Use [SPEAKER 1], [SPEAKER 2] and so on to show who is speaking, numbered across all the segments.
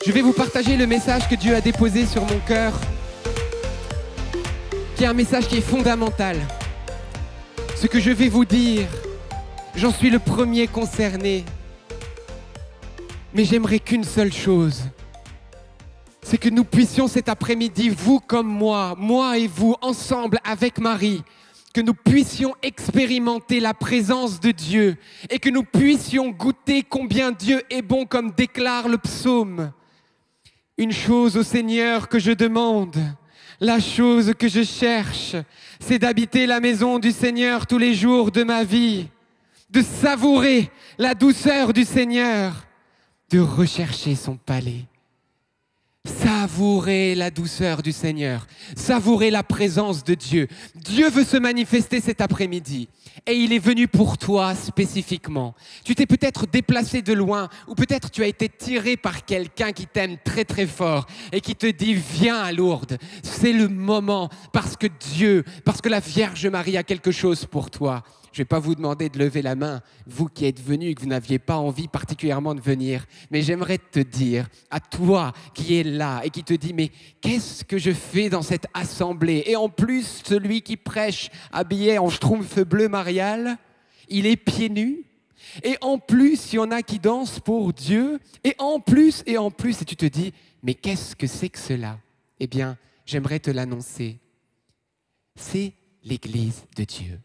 [SPEAKER 1] Je vais vous partager le message que Dieu a déposé sur mon cœur, qui est un message qui est fondamental. Ce que je vais vous dire, j'en suis le premier concerné. Mais j'aimerais qu'une seule chose, c'est que nous puissions cet après-midi, vous comme moi et vous, ensemble avec Marie, que nous puissions expérimenter la présence de Dieu et que nous puissions goûter combien Dieu est bon, comme déclare le psaume. Une chose au Seigneur que je demande, la chose que je cherche, c'est d'habiter la maison du Seigneur tous les jours de ma vie, de savourer la douceur du Seigneur, de rechercher son palais. Savourer la douceur du Seigneur, savourer la présence de Dieu. Dieu veut se manifester cet après-midi et il est venu pour toi spécifiquement. Tu t'es peut-être déplacé de loin ou peut-être tu as été tiré par quelqu'un qui t'aime très très fort et qui te dit viens à Lourdes. C'est le moment parce que Dieu, parce que la Vierge Marie a quelque chose pour toi. Je ne vais pas vous demander de lever la main, vous qui êtes venus et que vous n'aviez pas envie particulièrement de venir. Mais j'aimerais te dire, à toi qui es là et qui te dit, mais qu'est-ce que je fais dans cette assemblée? Et en plus, celui qui prêche habillé en schtroumpf bleu marial, il est pieds nus. Et en plus, il y en a qui dansent pour Dieu. Et en plus, et tu te dis, mais qu'est-ce que c'est que cela? Eh bien, j'aimerais te l'annoncer. C'est l'Église de Dieu.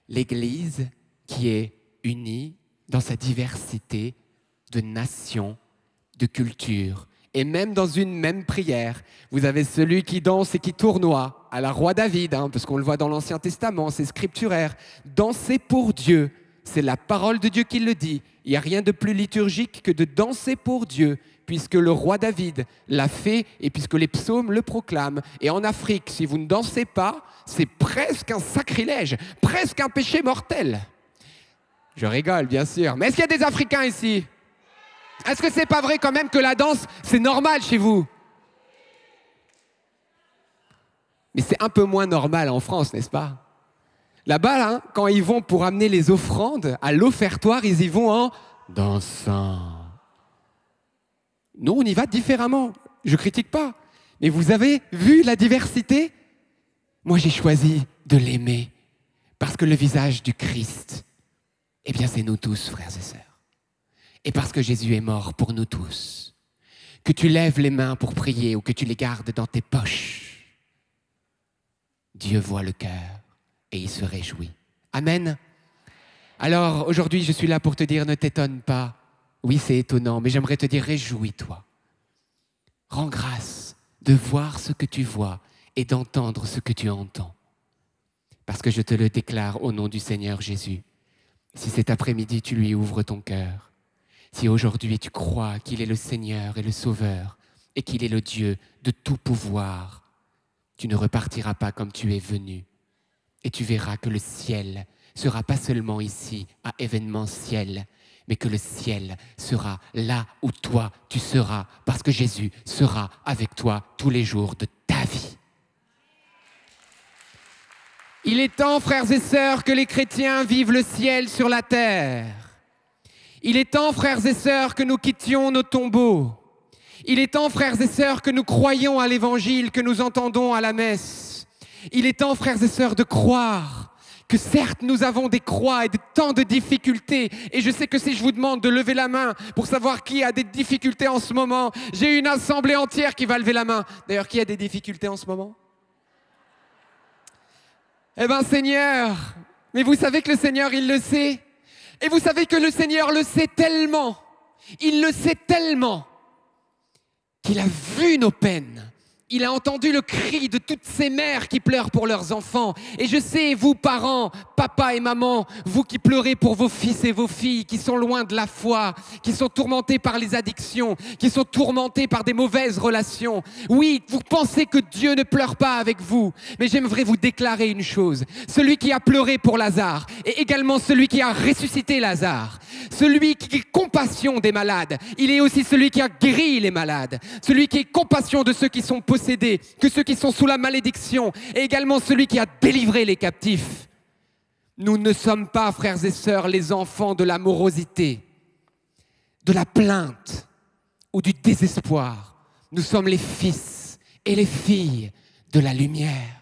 [SPEAKER 1] L'Église qui est unie dans sa diversité de nations, de cultures. Et même dans une même prière, vous avez celui qui danse et qui tournoie à la roi David, parce qu'on le voit dans l'Ancien Testament, c'est scripturaire. Danser pour Dieu, c'est la parole de Dieu qui le dit. Il n'y a rien de plus liturgique que de danser pour Dieu, puisque le roi David l'a fait et puisque les psaumes le proclament. Et en Afrique, si vous ne dansez pas, c'est presque un sacrilège, presque un péché mortel. Je rigole, bien sûr. Mais est-ce qu'il y a des Africains ici? Est-ce que c'est pas vrai quand même que la danse, c'est normal chez vous? Mais c'est un peu moins normal en France, n'est-ce pas? Là-bas, quand ils vont pour amener les offrandes à l'offertoire, ils y vont en dansant. Nous, on y va différemment. Je ne critique pas. Mais vous avez vu la diversité? Moi, j'ai choisi de l'aimer parce que le visage du Christ, eh bien, c'est nous tous, frères et sœurs. Et parce que Jésus est mort pour nous tous. Que tu lèves les mains pour prier ou que tu les gardes dans tes poches, Dieu voit le cœur et il se réjouit. Amen. Alors, aujourd'hui, je suis là pour te dire, ne t'étonne pas. Oui, c'est étonnant, mais j'aimerais te dire, réjouis-toi. Rends grâce de voir ce que tu vois et d'entendre ce que tu entends. Parce que je te le déclare au nom du Seigneur Jésus. Si cet après-midi, tu lui ouvres ton cœur, si aujourd'hui tu crois qu'il est le Seigneur et le Sauveur et qu'il est le Dieu de tout pouvoir, tu ne repartiras pas comme tu es venu. Et tu verras que le ciel sera pas seulement ici, à événementiel, mais que le ciel sera là où toi tu seras, parce que Jésus sera avec toi tous les jours de ta vie. Il est temps, frères et sœurs, que les chrétiens vivent le ciel sur la terre. Il est temps, frères et sœurs, que nous quittions nos tombeaux. Il est temps, frères et sœurs, que nous croyions à l'évangile, que nous entendons à la messe. Il est temps, frères et sœurs, de croire que certes, nous avons des croix et tant de difficultés. Et je sais que si je vous demande de lever la main pour savoir qui a des difficultés en ce moment, j'ai une assemblée entière qui va lever la main. D'ailleurs, qui a des difficultés en ce moment? Eh bien, Seigneur, mais vous savez que le Seigneur, il le sait. Et vous savez que le Seigneur le sait tellement, il le sait tellement, qu'il a vu nos peines. Il a entendu le cri de toutes ces mères qui pleurent pour leurs enfants. Et je sais, vous parents, papa et maman, vous qui pleurez pour vos fils et vos filles, qui sont loin de la foi, qui sont tourmentés par les addictions, qui sont tourmentés par des mauvaises relations. Oui, vous pensez que Dieu ne pleure pas avec vous. Mais j'aimerais vous déclarer une chose. Celui qui a pleuré pour Lazare est également celui qui a ressuscité Lazare. Celui qui est compassion des malades, il est aussi celui qui a guéri les malades. Celui qui est compassion de ceux qui sont possédés, que ceux qui sont sous la malédiction, et également celui qui a délivré les captifs. Nous ne sommes pas, frères et sœurs, les enfants de la morosité, de la plainte. ou du désespoir. Nous sommes les fils et les filles de la lumière.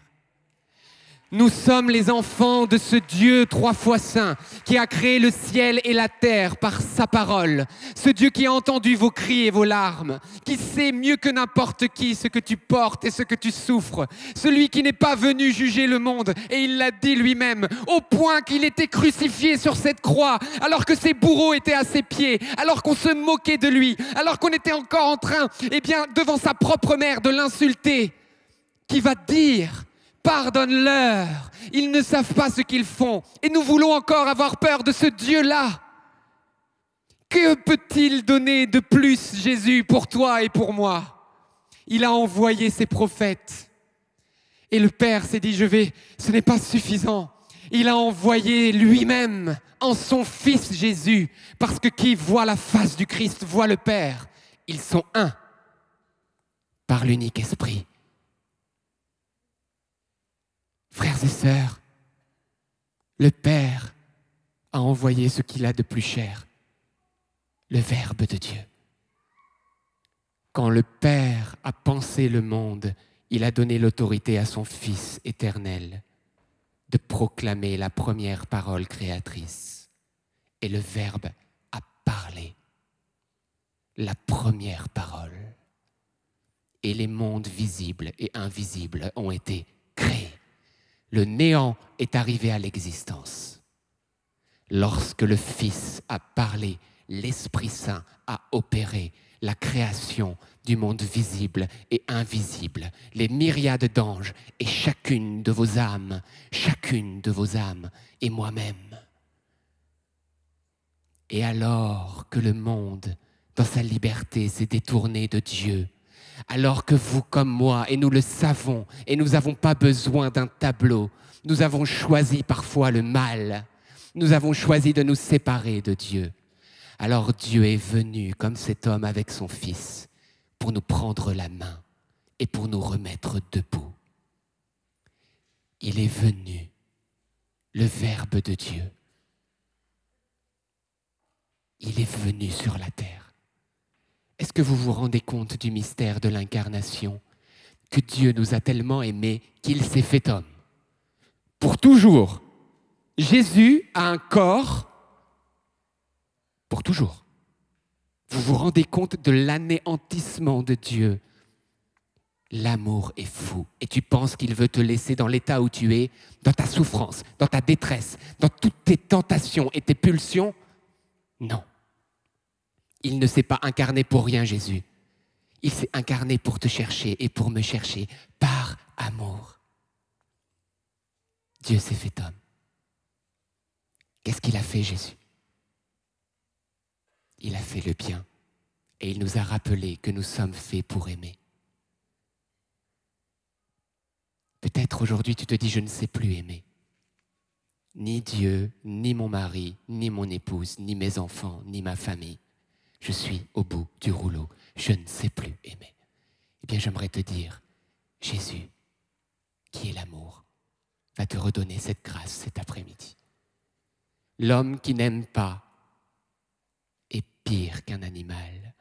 [SPEAKER 1] Nous sommes les enfants de ce Dieu 3 fois saint qui a créé le ciel et la terre par sa parole. Ce Dieu qui a entendu vos cris et vos larmes, qui sait mieux que n'importe qui ce que tu portes et ce que tu souffres. Celui qui n'est pas venu juger le monde, et il l'a dit lui-même, au point qu'il était crucifié sur cette croix, alors que ses bourreaux étaient à ses pieds, alors qu'on se moquait de lui, alors qu'on était encore en train, devant sa propre mère, de l'insulter, qui va dire... Pardonne-leur, ils ne savent pas ce qu'ils font. Et nous voulons encore avoir peur de ce Dieu-là. Que peut-il donner de plus, Jésus, pour toi et pour moi? Il a envoyé ses prophètes. Et le Père s'est dit, ce n'est pas suffisant. Il a envoyé lui-même en son Fils Jésus. Parce que qui voit la face du Christ voit le Père. Ils sont un par l'unique Esprit. Frères et sœurs, le Père a envoyé ce qu'il a de plus cher, le Verbe de Dieu. Quand le Père a pensé le monde, il a donné l'autorité à son Fils éternel de proclamer la première parole créatrice. Et le Verbe a parlé, la première parole. Et les mondes visibles et invisibles ont été créés. Le néant est arrivé à l'existence. Lorsque le Fils a parlé, l'Esprit Saint a opéré la création du monde visible et invisible, les myriades d'anges et chacune de vos âmes et moi-même. Et alors que le monde, dans sa liberté, s'est détourné de Dieu, alors que vous comme moi, et nous le savons, et nous n'avons pas besoin d'un tableau, nous avons choisi parfois le mal, nous avons choisi de nous séparer de Dieu. Alors Dieu est venu comme cet homme avec son Fils pour nous prendre la main et pour nous remettre debout. Il est venu, le Verbe de Dieu. Il est venu sur la terre. Est-ce que vous vous rendez compte du mystère de l'incarnation? Que Dieu nous a tellement aimés qu'il s'est fait homme. Pour toujours. Jésus a un corps pour toujours. Vous vous rendez compte de l'anéantissement de Dieu? L'amour est fou. Et tu penses qu'il veut te laisser dans l'état où tu es, dans ta souffrance, dans ta détresse, dans toutes tes tentations et tes pulsions? Non. Il ne s'est pas incarné pour rien, Jésus. Il s'est incarné pour te chercher et pour me chercher par amour. Dieu s'est fait homme. Qu'est-ce qu'il a fait, Jésus? Il a fait le bien et il nous a rappelé que nous sommes faits pour aimer. Peut-être aujourd'hui tu te dis, je ne sais plus aimer. Ni Dieu, ni mon mari, ni mon épouse, ni mes enfants, ni ma famille. Je suis au bout du rouleau, je ne sais plus aimer. Eh bien, j'aimerais te dire, Jésus, qui est l'amour, va te redonner cette grâce cet après-midi. L'homme qui n'aime pas est pire qu'un animal,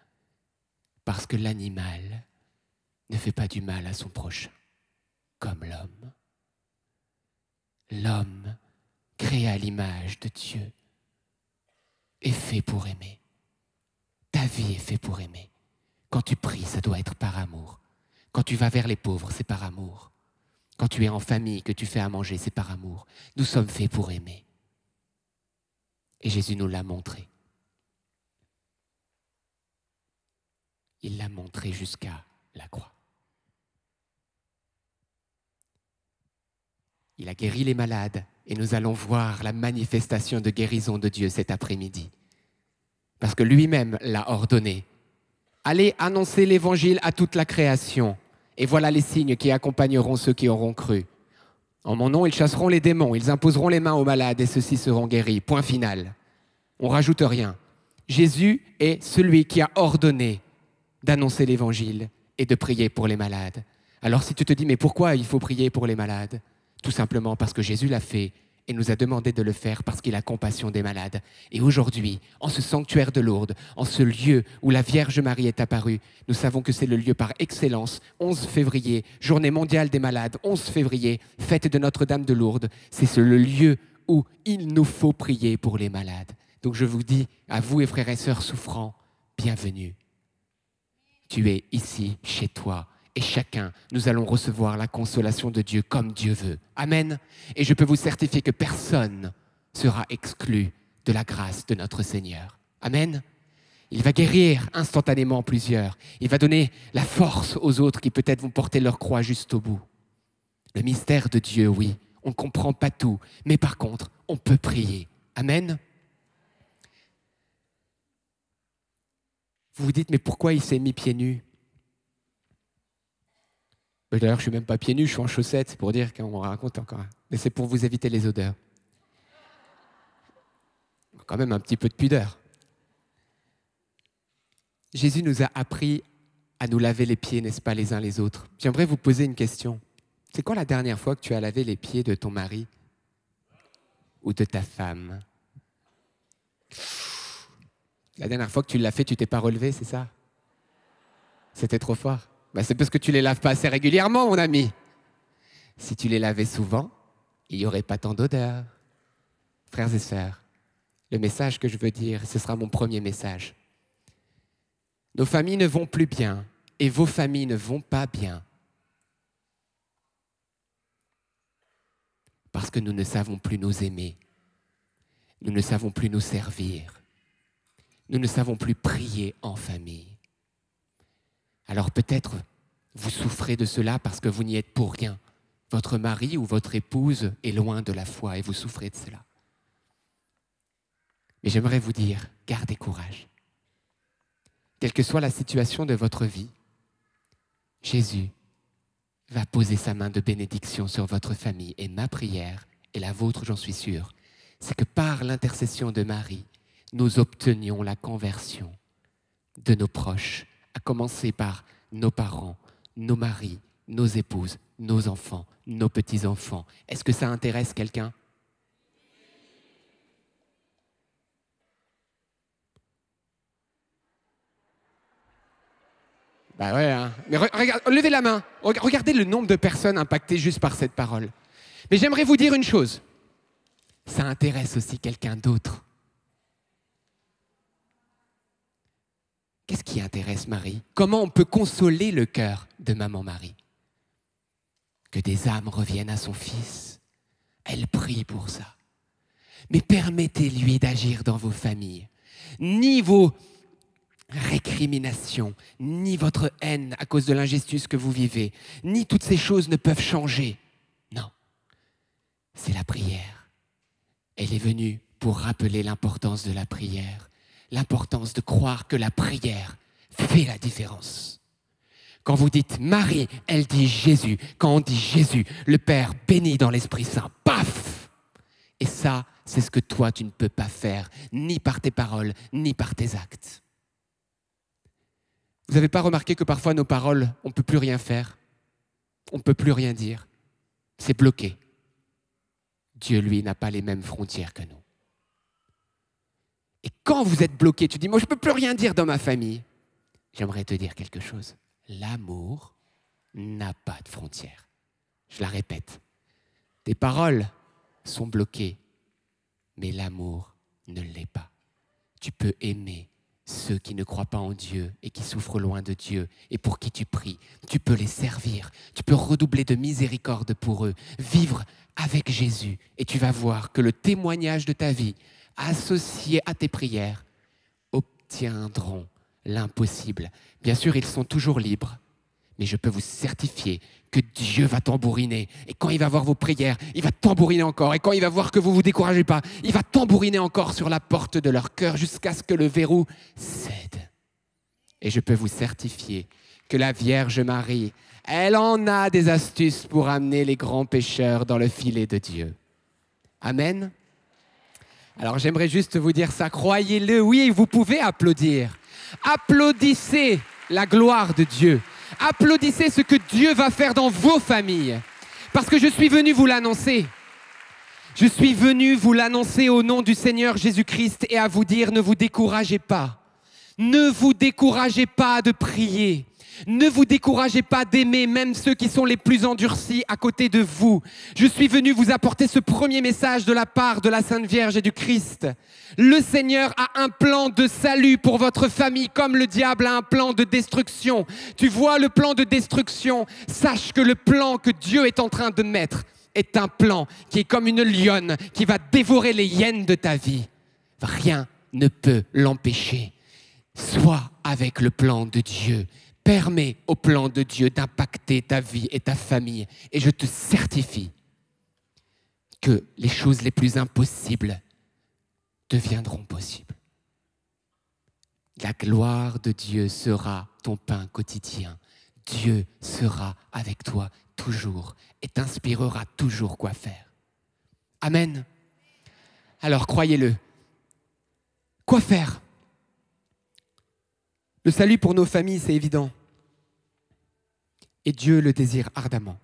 [SPEAKER 1] parce que l'animal ne fait pas du mal à son prochain, comme l'homme. L'homme, créé à l'image de Dieu, est fait pour aimer. Ta vie est faite pour aimer. Quand tu pries, ça doit être par amour. Quand tu vas vers les pauvres, c'est par amour. Quand tu es en famille, que tu fais à manger, c'est par amour. Nous sommes faits pour aimer. Et Jésus nous l'a montré. Il l'a montré jusqu'à la croix. Il a guéri les malades et nous allons voir la manifestation de guérison de Dieu cet après-midi. Parce que lui-même l'a ordonné. Allez annoncer l'évangile à toute la création. Et voilà les signes qui accompagneront ceux qui auront cru. En mon nom, ils chasseront les démons, ils imposeront les mains aux malades et ceux-ci seront guéris. Point final. On ne rajoute rien. Jésus est celui qui a ordonné d'annoncer l'évangile et de prier pour les malades. Alors si tu te dis, mais pourquoi il faut prier pour les malades? Tout simplement parce que Jésus l'a fait et nous a demandé de le faire parce qu'il a compassion des malades. Et aujourd'hui, en ce sanctuaire de Lourdes, en ce lieu où la Vierge Marie est apparue, nous savons que c'est le lieu par excellence. 11 février, journée mondiale des malades, 11 février, fête de Notre-Dame de Lourdes. C'est le lieu où il nous faut prier pour les malades. Donc je vous dis, à vous et frères et sœurs souffrants, bienvenue. Tu es ici, chez toi. Et chacun, nous allons recevoir la consolation de Dieu comme Dieu veut. Amen. Et je peux vous certifier que personne sera exclu de la grâce de notre Seigneur. Amen. Il va guérir instantanément plusieurs. Il va donner la force aux autres qui peut-être vont porter leur croix juste au bout. Le mystère de Dieu, oui, on ne comprend pas tout. Mais par contre, on peut prier. Amen. Vous vous dites, mais pourquoi il s'est mis pieds nus ? D'ailleurs, je ne suis même pas pieds nus, je suis en chaussettes, pour dire qu'on raconte encore. Mais c'est pour vous éviter les odeurs. Quand même un petit peu de pudeur. Jésus nous a appris à nous laver les pieds, n'est-ce pas, les uns les autres. J'aimerais vous poser une question. C'est quand la dernière fois que tu as lavé les pieds de ton mari ou de ta femme ? La dernière fois que tu l'as fait, tu t'es pas relevé, c'est ça ? C'était trop fort. Ben, c'est parce que tu les laves pas assez régulièrement, mon ami. Si tu les lavais souvent, il n'y aurait pas tant d'odeur. Frères et sœurs, le message que je veux dire, ce sera mon premier message. Nos familles ne vont plus bien et vos familles ne vont pas bien. Parce que nous ne savons plus nous aimer. Nous ne savons plus nous servir. Nous ne savons plus prier en famille. Alors peut-être vous souffrez de cela parce que vous n'y êtes pour rien. Votre mari ou votre épouse est loin de la foi et vous souffrez de cela. Mais j'aimerais vous dire, gardez courage. Quelle que soit la situation de votre vie, Jésus va poser sa main de bénédiction sur votre famille. Et ma prière, et la vôtre j'en suis sûr, c'est que par l'intercession de Marie, nous obtenions la conversion de nos proches, à commencer par nos parents, nos maris, nos épouses, nos enfants, nos petits-enfants. Est-ce que ça intéresse quelqu'un ? Bah ouais, hein. Mais levez la main. Regardez le nombre de personnes impactées juste par cette parole. Mais j'aimerais vous dire une chose. Ça intéresse aussi quelqu'un d'autre. Qu'est-ce qui intéresse Marie ? Comment on peut consoler le cœur de maman Marie ? Que des âmes reviennent à son fils. Elle prie pour ça. Mais permettez-lui d'agir dans vos familles. Ni vos récriminations, ni votre haine à cause de l'injustice que vous vivez, ni toutes ces choses ne peuvent changer. Non, c'est la prière. Elle est venue pour rappeler l'importance de la prière. L'importance de croire que la prière fait la différence. Quand vous dites Marie, elle dit Jésus. Quand on dit Jésus, le Père béni dans l'Esprit Saint, paf! Et ça, c'est ce que toi, tu ne peux pas faire, ni par tes paroles, ni par tes actes. Vous n'avez pas remarqué que parfois nos paroles, on ne peut plus rien faire, on ne peut plus rien dire, c'est bloqué. Dieu, lui, n'a pas les mêmes frontières que nous. Et quand vous êtes bloqué, tu dis, moi je ne peux plus rien dire dans ma famille. J'aimerais te dire quelque chose. L'amour n'a pas de frontières. Je la répète. Tes paroles sont bloquées, mais l'amour ne l'est pas. Tu peux aimer ceux qui ne croient pas en Dieu et qui souffrent loin de Dieu et pour qui tu pries. Tu peux les servir. Tu peux redoubler de miséricorde pour eux. Vivre avec Jésus. Et tu vas voir que le témoignage de ta vie associés à tes prières, obtiendront l'impossible. Bien sûr, ils sont toujours libres, mais je peux vous certifier que Dieu va tambouriner. Et quand il va voir vos prières, il va tambouriner encore. Et quand il va voir que vous ne vous découragez pas, il va tambouriner encore sur la porte de leur cœur jusqu'à ce que le verrou cède. Et je peux vous certifier que la Vierge Marie, elle en a des astuces pour amener les grands pécheurs dans le filet de Dieu. Amen. Alors j'aimerais juste vous dire ça, croyez-le, oui, vous pouvez applaudir. Applaudissez la gloire de Dieu. Applaudissez ce que Dieu va faire dans vos familles. Parce que je suis venu vous l'annoncer. Je suis venu vous l'annoncer au nom du Seigneur Jésus-Christ et à vous dire, ne vous découragez pas. Ne vous découragez pas de prier. Ne vous découragez pas d'aimer même ceux qui sont les plus endurcis à côté de vous. Je suis venu vous apporter ce premier message de la part de la Sainte Vierge et du Christ. Le Seigneur a un plan de salut pour votre famille comme le diable a un plan de destruction. Tu vois le plan de destruction, sache que le plan que Dieu est en train de mettre est un plan qui est comme une lionne qui va dévorer les hyènes de ta vie. Rien ne peut l'empêcher. Sois avec le plan de Dieu. Permets au plan de Dieu d'impacter ta vie et ta famille. Et je te certifie que les choses les plus impossibles deviendront possibles. La gloire de Dieu sera ton pain quotidien. Dieu sera avec toi toujours et t'inspirera toujours quoi faire. Amen. Alors croyez-le. Quoi faire ? Le salut pour nos familles, c'est évident. Et Dieu le désire ardemment.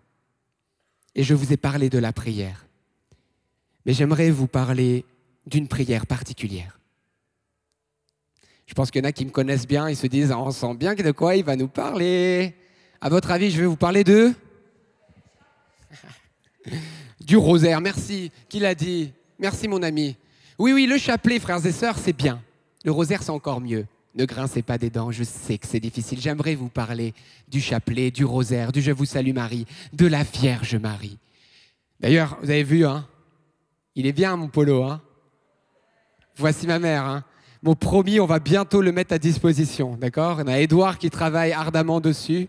[SPEAKER 1] Et je vous ai parlé de la prière. Mais j'aimerais vous parler d'une prière particulière. Je pense qu'il y en a qui me connaissent bien, ils se disent « On sent bien de quoi il va nous parler ». À votre avis, je vais vous parler de du rosaire. Merci. Qui l'a dit? Merci mon ami. Oui, le chapelet, frères et sœurs, c'est bien. Le rosaire, c'est encore mieux. Ne grincez pas des dents, je sais que c'est difficile. J'aimerais vous parler du chapelet, du rosaire, du Je vous salue Marie, de la Vierge Marie. D'ailleurs, vous avez vu, hein, il est bien mon polo. Hein. Voici ma mère. Hein. Mon promis, on va bientôt le mettre à disposition. D'accord? On a Édouard qui travaille ardemment dessus.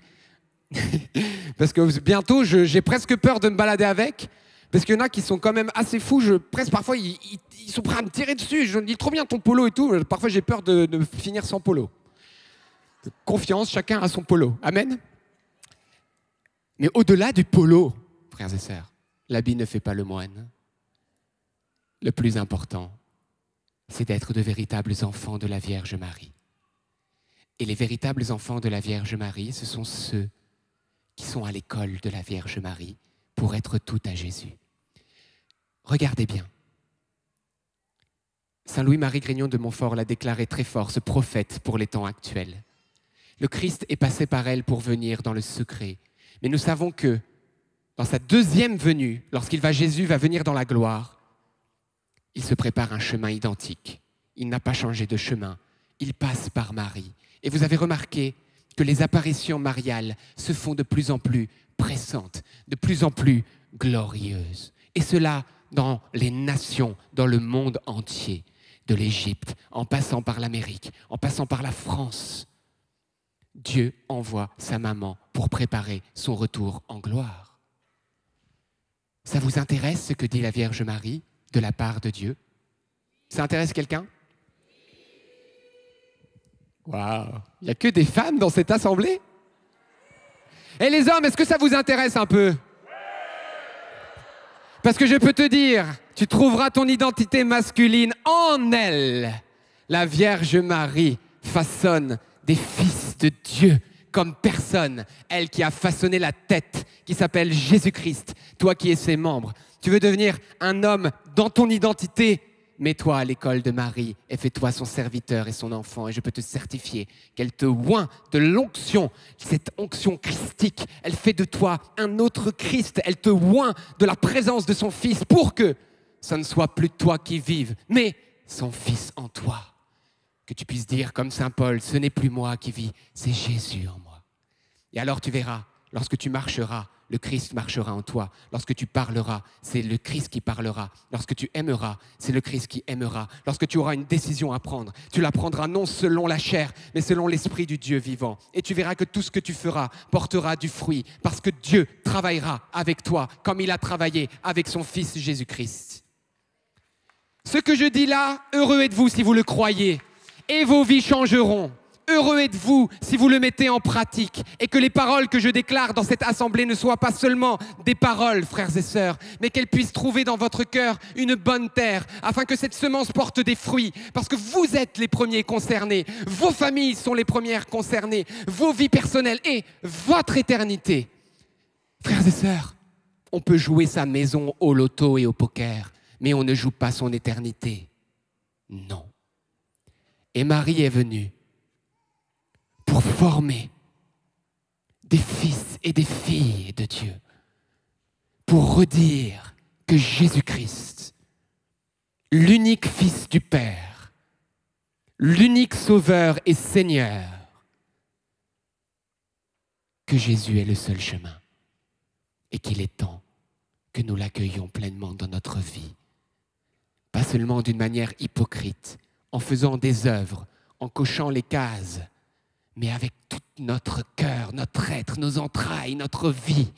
[SPEAKER 1] Parce que bientôt, j'ai presque peur de me balader avec. Parce qu'il y en a qui sont quand même assez fous. Presque parfois, ils sont prêts à me tirer dessus. Je me dis trop bien ton polo et tout. Parfois, j'ai peur de finir sans polo. Confiance, chacun a son polo. Amen. Mais au-delà du polo, frères et sœurs, l'habit ne fait pas le moine. Le plus important, c'est d'être de véritables enfants de la Vierge Marie. Et les véritables enfants de la Vierge Marie, ce sont ceux qui sont à l'école de la Vierge Marie pour être tout à Jésus. Regardez bien. Saint Louis-Marie Grignon de Montfort l'a déclaré très fort, ce prophète pour les temps actuels. Le Christ est passé par elle pour venir dans le secret. Mais nous savons que dans sa deuxième venue, Jésus va venir dans la gloire, il se prépare un chemin identique. Il n'a pas changé de chemin. Il passe par Marie. Et vous avez remarqué que les apparitions mariales se font de plus en plus pressantes, de plus en plus glorieuses. Et cela dans les nations, dans le monde entier, de l'Égypte, en passant par l'Amérique, en passant par la France. Dieu envoie sa maman pour préparer son retour en gloire. Ça vous intéresse ce que dit la Vierge Marie de la part de Dieu? Ça intéresse quelqu'un? Waouh! Il n'y a que des femmes dans cette assemblée? Et les hommes, est-ce que ça vous intéresse un peu? Parce que je peux te dire, tu trouveras ton identité masculine en elle. La Vierge Marie façonne des fils de Dieu comme personne. Elle qui a façonné la tête, qui s'appelle Jésus-Christ. Toi qui es ses membres. Tu veux devenir un homme dans ton identité? Mets-toi à l'école de Marie et fais-toi son serviteur et son enfant. Et je peux te certifier qu'elle te oint de l'onction, cette onction christique. Elle fait de toi un autre Christ. Elle te oint de la présence de son Fils pour que ça ne soit plus toi qui vive, mais son Fils en toi. Que tu puisses dire comme Saint Paul, ce n'est plus moi qui vis, c'est Jésus en moi. Et alors tu verras, lorsque tu marcheras, le Christ marchera en toi. Lorsque tu parleras, c'est le Christ qui parlera. Lorsque tu aimeras, c'est le Christ qui aimera. Lorsque tu auras une décision à prendre, tu la prendras non selon la chair, mais selon l'Esprit du Dieu vivant. Et tu verras que tout ce que tu feras portera du fruit, parce que Dieu travaillera avec toi, comme il a travaillé avec son Fils Jésus-Christ. Ce que je dis là, heureux êtes-vous si vous le croyez, et vos vies changeront. Heureux êtes-vous si vous le mettez en pratique et que les paroles que je déclare dans cette assemblée ne soient pas seulement des paroles, frères et sœurs, mais qu'elles puissent trouver dans votre cœur une bonne terre afin que cette semence porte des fruits parce que vous êtes les premiers concernés, vos familles sont les premières concernées, vos vies personnelles et votre éternité. Frères et sœurs, on peut jouer sa maison au loto et au poker, mais on ne joue pas son éternité. Non. Et Marie est venue pour former des fils et des filles de Dieu, pour redire que Jésus-Christ, l'unique Fils du Père, l'unique Sauveur et Seigneur, que Jésus est le seul chemin et qu'il est temps que nous l'accueillions pleinement dans notre vie. Pas seulement d'une manière hypocrite, en faisant des œuvres, en cochant les cases, mais avec tout notre cœur, notre être, nos entrailles, notre vie.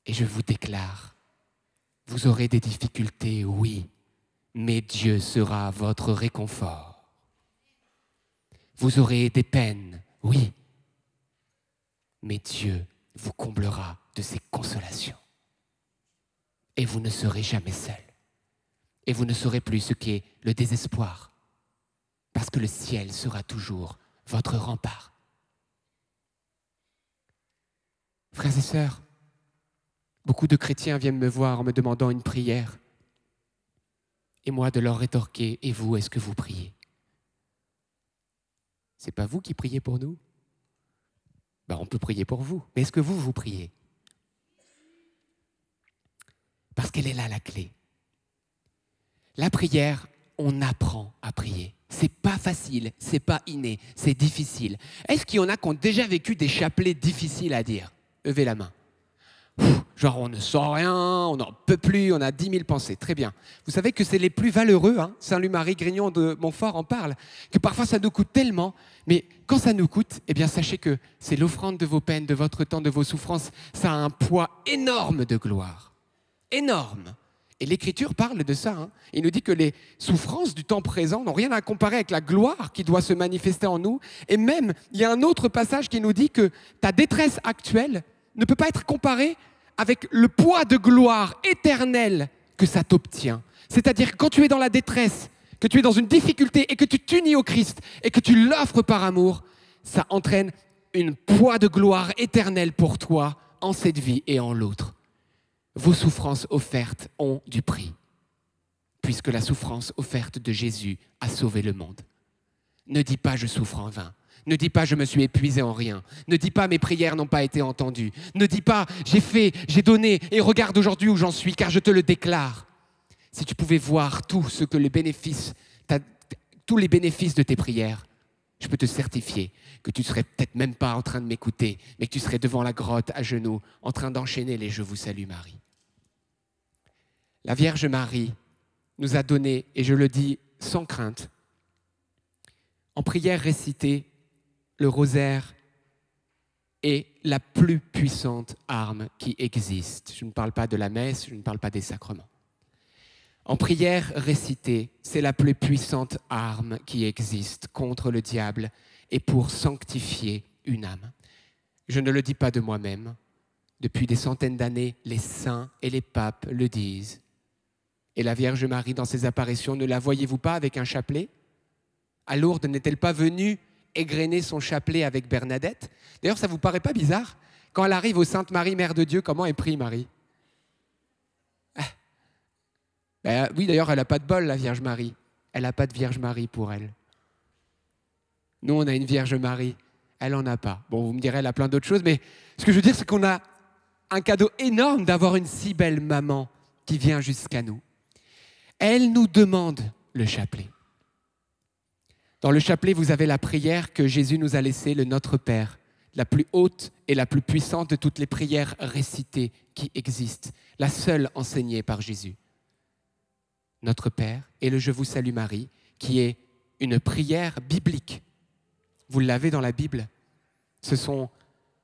[SPEAKER 1] Et je vous déclare, vous aurez des difficultés, oui, mais Dieu sera votre réconfort. Vous aurez des peines, oui, mais Dieu vous comblera de ses consolations. Et vous ne serez jamais seul. Et vous ne saurez plus ce qu'est le désespoir, parce que le ciel sera toujours votre rempart. Frères et sœurs, beaucoup de chrétiens viennent me voir en me demandant une prière. Et moi de leur rétorquer, et vous, est-ce que vous priez? C'est pas vous qui priez pour nous? Ben, on peut prier pour vous, mais est-ce que vous priez? Parce qu'elle est là la clé. La prière, on apprend à prier. C'est pas facile, c'est pas inné, c'est difficile. Est-ce qu'il y en a qui ont déjà vécu des chapelets difficiles à dire? Levez la main. Genre on ne sent rien, on n'en peut plus, on a 10 000 pensées. Très bien. Vous savez que c'est les plus valeureux, hein? Saint-Louis-Marie Grignon de Montfort en parle, que parfois ça nous coûte tellement, mais quand ça nous coûte, eh bien sachez que c'est l'offrande de vos peines, de votre temps, de vos souffrances, ça a un poids énorme de gloire. Énorme. Et l'Écriture parle de ça. Hein. Il nous dit que les souffrances du temps présent n'ont rien à comparer avec la gloire qui doit se manifester en nous. Et même, il y a un autre passage qui nous dit que ta détresse actuelle ne peut pas être comparée avec le poids de gloire éternelle que ça t'obtient. C'est-à-dire que quand tu es dans la détresse, que tu es dans une difficulté et que tu t'unis au Christ et que tu l'offres par amour, ça entraîne un poids de gloire éternelle pour toi en cette vie et en l'autre. Vos souffrances offertes ont du prix, puisque la souffrance offerte de Jésus a sauvé le monde. Ne dis pas « je souffre en vain ». Ne dis pas « je me suis épuisé en rien ». Ne dis pas « mes prières n'ont pas été entendues ». Ne dis pas « j'ai fait, j'ai donné et regarde aujourd'hui où j'en suis, car je te le déclare ». Si tu pouvais voir tous les bénéfices de tes prières, je peux te certifier que tu ne serais peut-être même pas en train de m'écouter, mais que tu serais devant la grotte à genoux, en train d'enchaîner les « Je vous salue Marie ». La Vierge Marie nous a donné, et je le dis sans crainte, en prière récitée, le rosaire est la plus puissante arme qui existe. Je ne parle pas de la messe, je ne parle pas des sacrements. En prière récitée, c'est la plus puissante arme qui existe contre le diable et pour sanctifier une âme. Je ne le dis pas de moi-même. Depuis des centaines d'années, les saints et les papes le disent. Et la Vierge Marie, dans ses apparitions, ne la voyez-vous pas avec un chapelet? À Lourdes, n'est-elle pas venue égrener son chapelet avec Bernadette? D'ailleurs, ça ne vous paraît pas bizarre? Quand elle arrive au Sainte Marie, Mère de Dieu, comment elle prie Marie? Oui, d'ailleurs, elle n'a pas de bol, la Vierge Marie. Elle n'a pas de Vierge Marie pour elle. Nous, on a une Vierge Marie. Elle n'en a pas. Bon, vous me direz, elle a plein d'autres choses, mais ce que je veux dire, c'est qu'on a un cadeau énorme d'avoir une si belle maman qui vient jusqu'à nous. Elle nous demande le chapelet. Dans le chapelet, vous avez la prière que Jésus nous a laissée, le Notre Père, la plus haute et la plus puissante de toutes les prières récitées qui existent, la seule enseignée par Jésus. Notre Père et le Je vous salue Marie, qui est une prière biblique. Vous l'avez dans la Bible. Ce sont,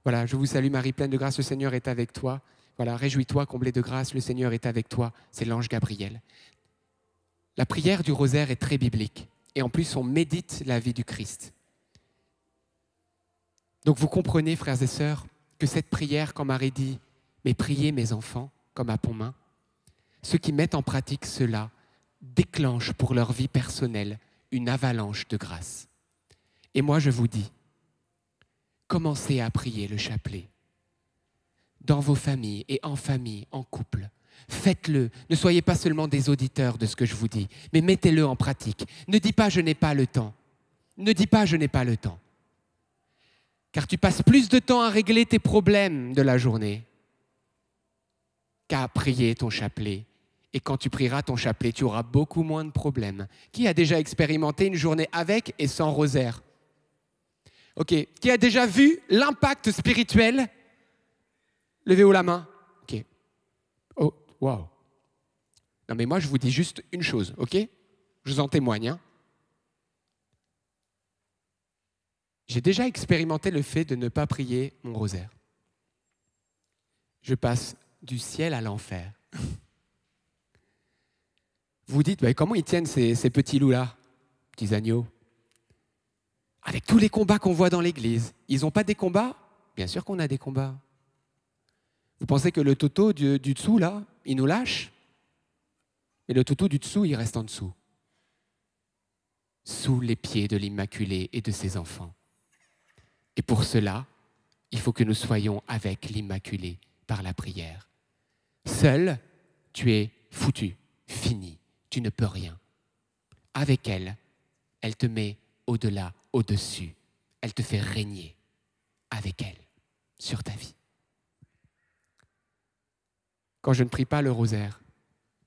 [SPEAKER 1] voilà, Je vous salue Marie, pleine de grâce, le Seigneur est avec toi. Voilà, réjouis-toi, comblée de grâce, le Seigneur est avec toi. C'est l'ange Gabriel. La prière du rosaire est très biblique. Et en plus, on médite la vie du Christ. Donc vous comprenez, frères et sœurs, que cette prière, quand Marie dit « Mais priez mes enfants » comme à Pontmain, ceux qui mettent en pratique cela déclenchent pour leur vie personnelle une avalanche de grâce. Et moi, je vous dis, commencez à prier le chapelet. Dans vos familles et en famille, en couple, Faites-le. Ne soyez pas seulement des auditeurs de ce que je vous dis, mais mettez-le en pratique. Ne dis pas « je n'ai pas le temps ». Ne dis pas « je n'ai pas le temps ». Car tu passes plus de temps à régler tes problèmes de la journée qu'à prier ton chapelet. Et quand tu prieras ton chapelet, tu auras beaucoup moins de problèmes. Qui a déjà expérimenté une journée avec et sans rosaire? Ok. Qui a déjà vu l'impact spirituel? Levez haut la main. Ok. Oh, waouh. Non mais moi je vous dis juste une chose, ok? Je vous en témoigne. Hein. J'ai déjà expérimenté le fait de ne pas prier mon rosaire. Je passe du ciel à l'enfer. Vous dites, bah, comment ils tiennent ces petits loups-là, petits agneaux? Avec tous les combats qu'on voit dans l'église. Ils n'ont pas des combats? Bien sûr qu'on a des combats. Vous pensez que le toto du dessous, là, il nous lâche? Et le toto du dessous, il reste en dessous. Sous les pieds de l'Immaculée et de ses enfants. Et pour cela, il faut que nous soyons avec l'Immaculée par la prière. Seul, tu es foutu, fini, tu ne peux rien. Avec elle, elle te met au-delà, au-dessus. Elle te fait régner avec elle sur ta vie. Quand je ne prie pas le rosaire,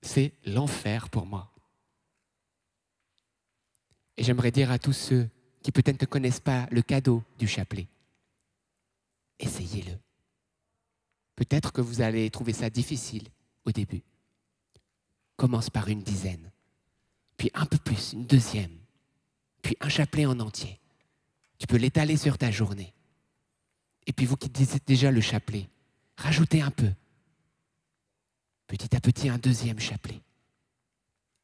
[SPEAKER 1] c'est l'enfer pour moi. Et j'aimerais dire à tous ceux qui peut-être ne connaissent pas le cadeau du chapelet, essayez-le. Peut-être que vous allez trouver ça difficile au début. Commence par une dizaine, puis un peu plus, une deuxième, puis un chapelet en entier. Tu peux l'étaler sur ta journée. Et puis vous qui dites déjà le chapelet, rajoutez un peu. Petit à petit, un deuxième chapelet.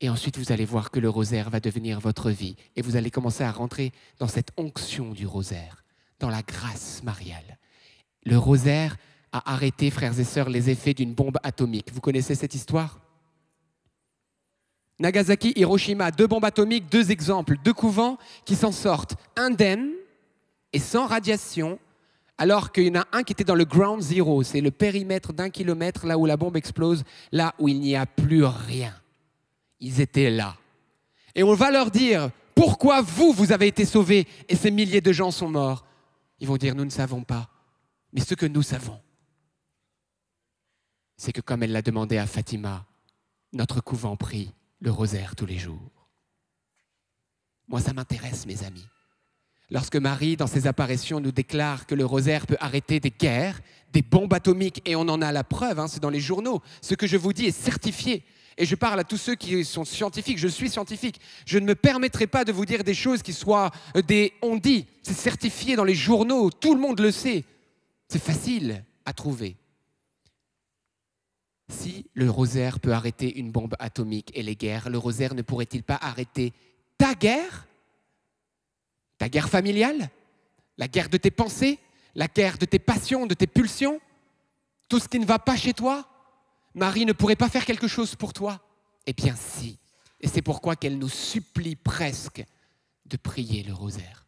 [SPEAKER 1] Et ensuite, vous allez voir que le rosaire va devenir votre vie. Et vous allez commencer à rentrer dans cette onction du rosaire, dans la grâce mariale. Le rosaire a arrêté, frères et sœurs, les effets d'une bombe atomique. Vous connaissez cette histoire? Nagasaki, Hiroshima, 2 bombes atomiques, 2 exemples, 2 couvents qui s'en sortent indemnes et sans radiation, alors qu'il y en a un qui était dans le ground zero, c'est le périmètre d'1 kilomètre, là où la bombe explose, là où il n'y a plus rien. Ils étaient là. Et on va leur dire, pourquoi vous avez été sauvés et ces milliers de gens sont morts? Ils vont dire, nous ne savons pas. Mais ce que nous savons, c'est que comme elle l'a demandé à Fatima, notre couvent prie le rosaire tous les jours. Moi, ça m'intéresse, mes amis. Lorsque Marie, dans ses apparitions, nous déclare que le rosaire peut arrêter des guerres, des bombes atomiques, et on en a la preuve, hein, c'est dans les journaux. Ce que je vous dis est certifié. Et je parle à tous ceux qui sont scientifiques, je suis scientifique. Je ne me permettrai pas de vous dire des choses qui soient des on-dit. C'est certifié dans les journaux, tout le monde le sait. C'est facile à trouver. Si le rosaire peut arrêter une bombe atomique et les guerres, le rosaire ne pourrait-il pas arrêter ta guerre? Ta guerre familiale? La guerre de tes pensées? La guerre de tes passions, de tes pulsions? Tout ce qui ne va pas chez toi? Marie ne pourrait pas faire quelque chose pour toi? Eh bien si. Et c'est pourquoi qu'elle nous supplie presque de prier le rosaire.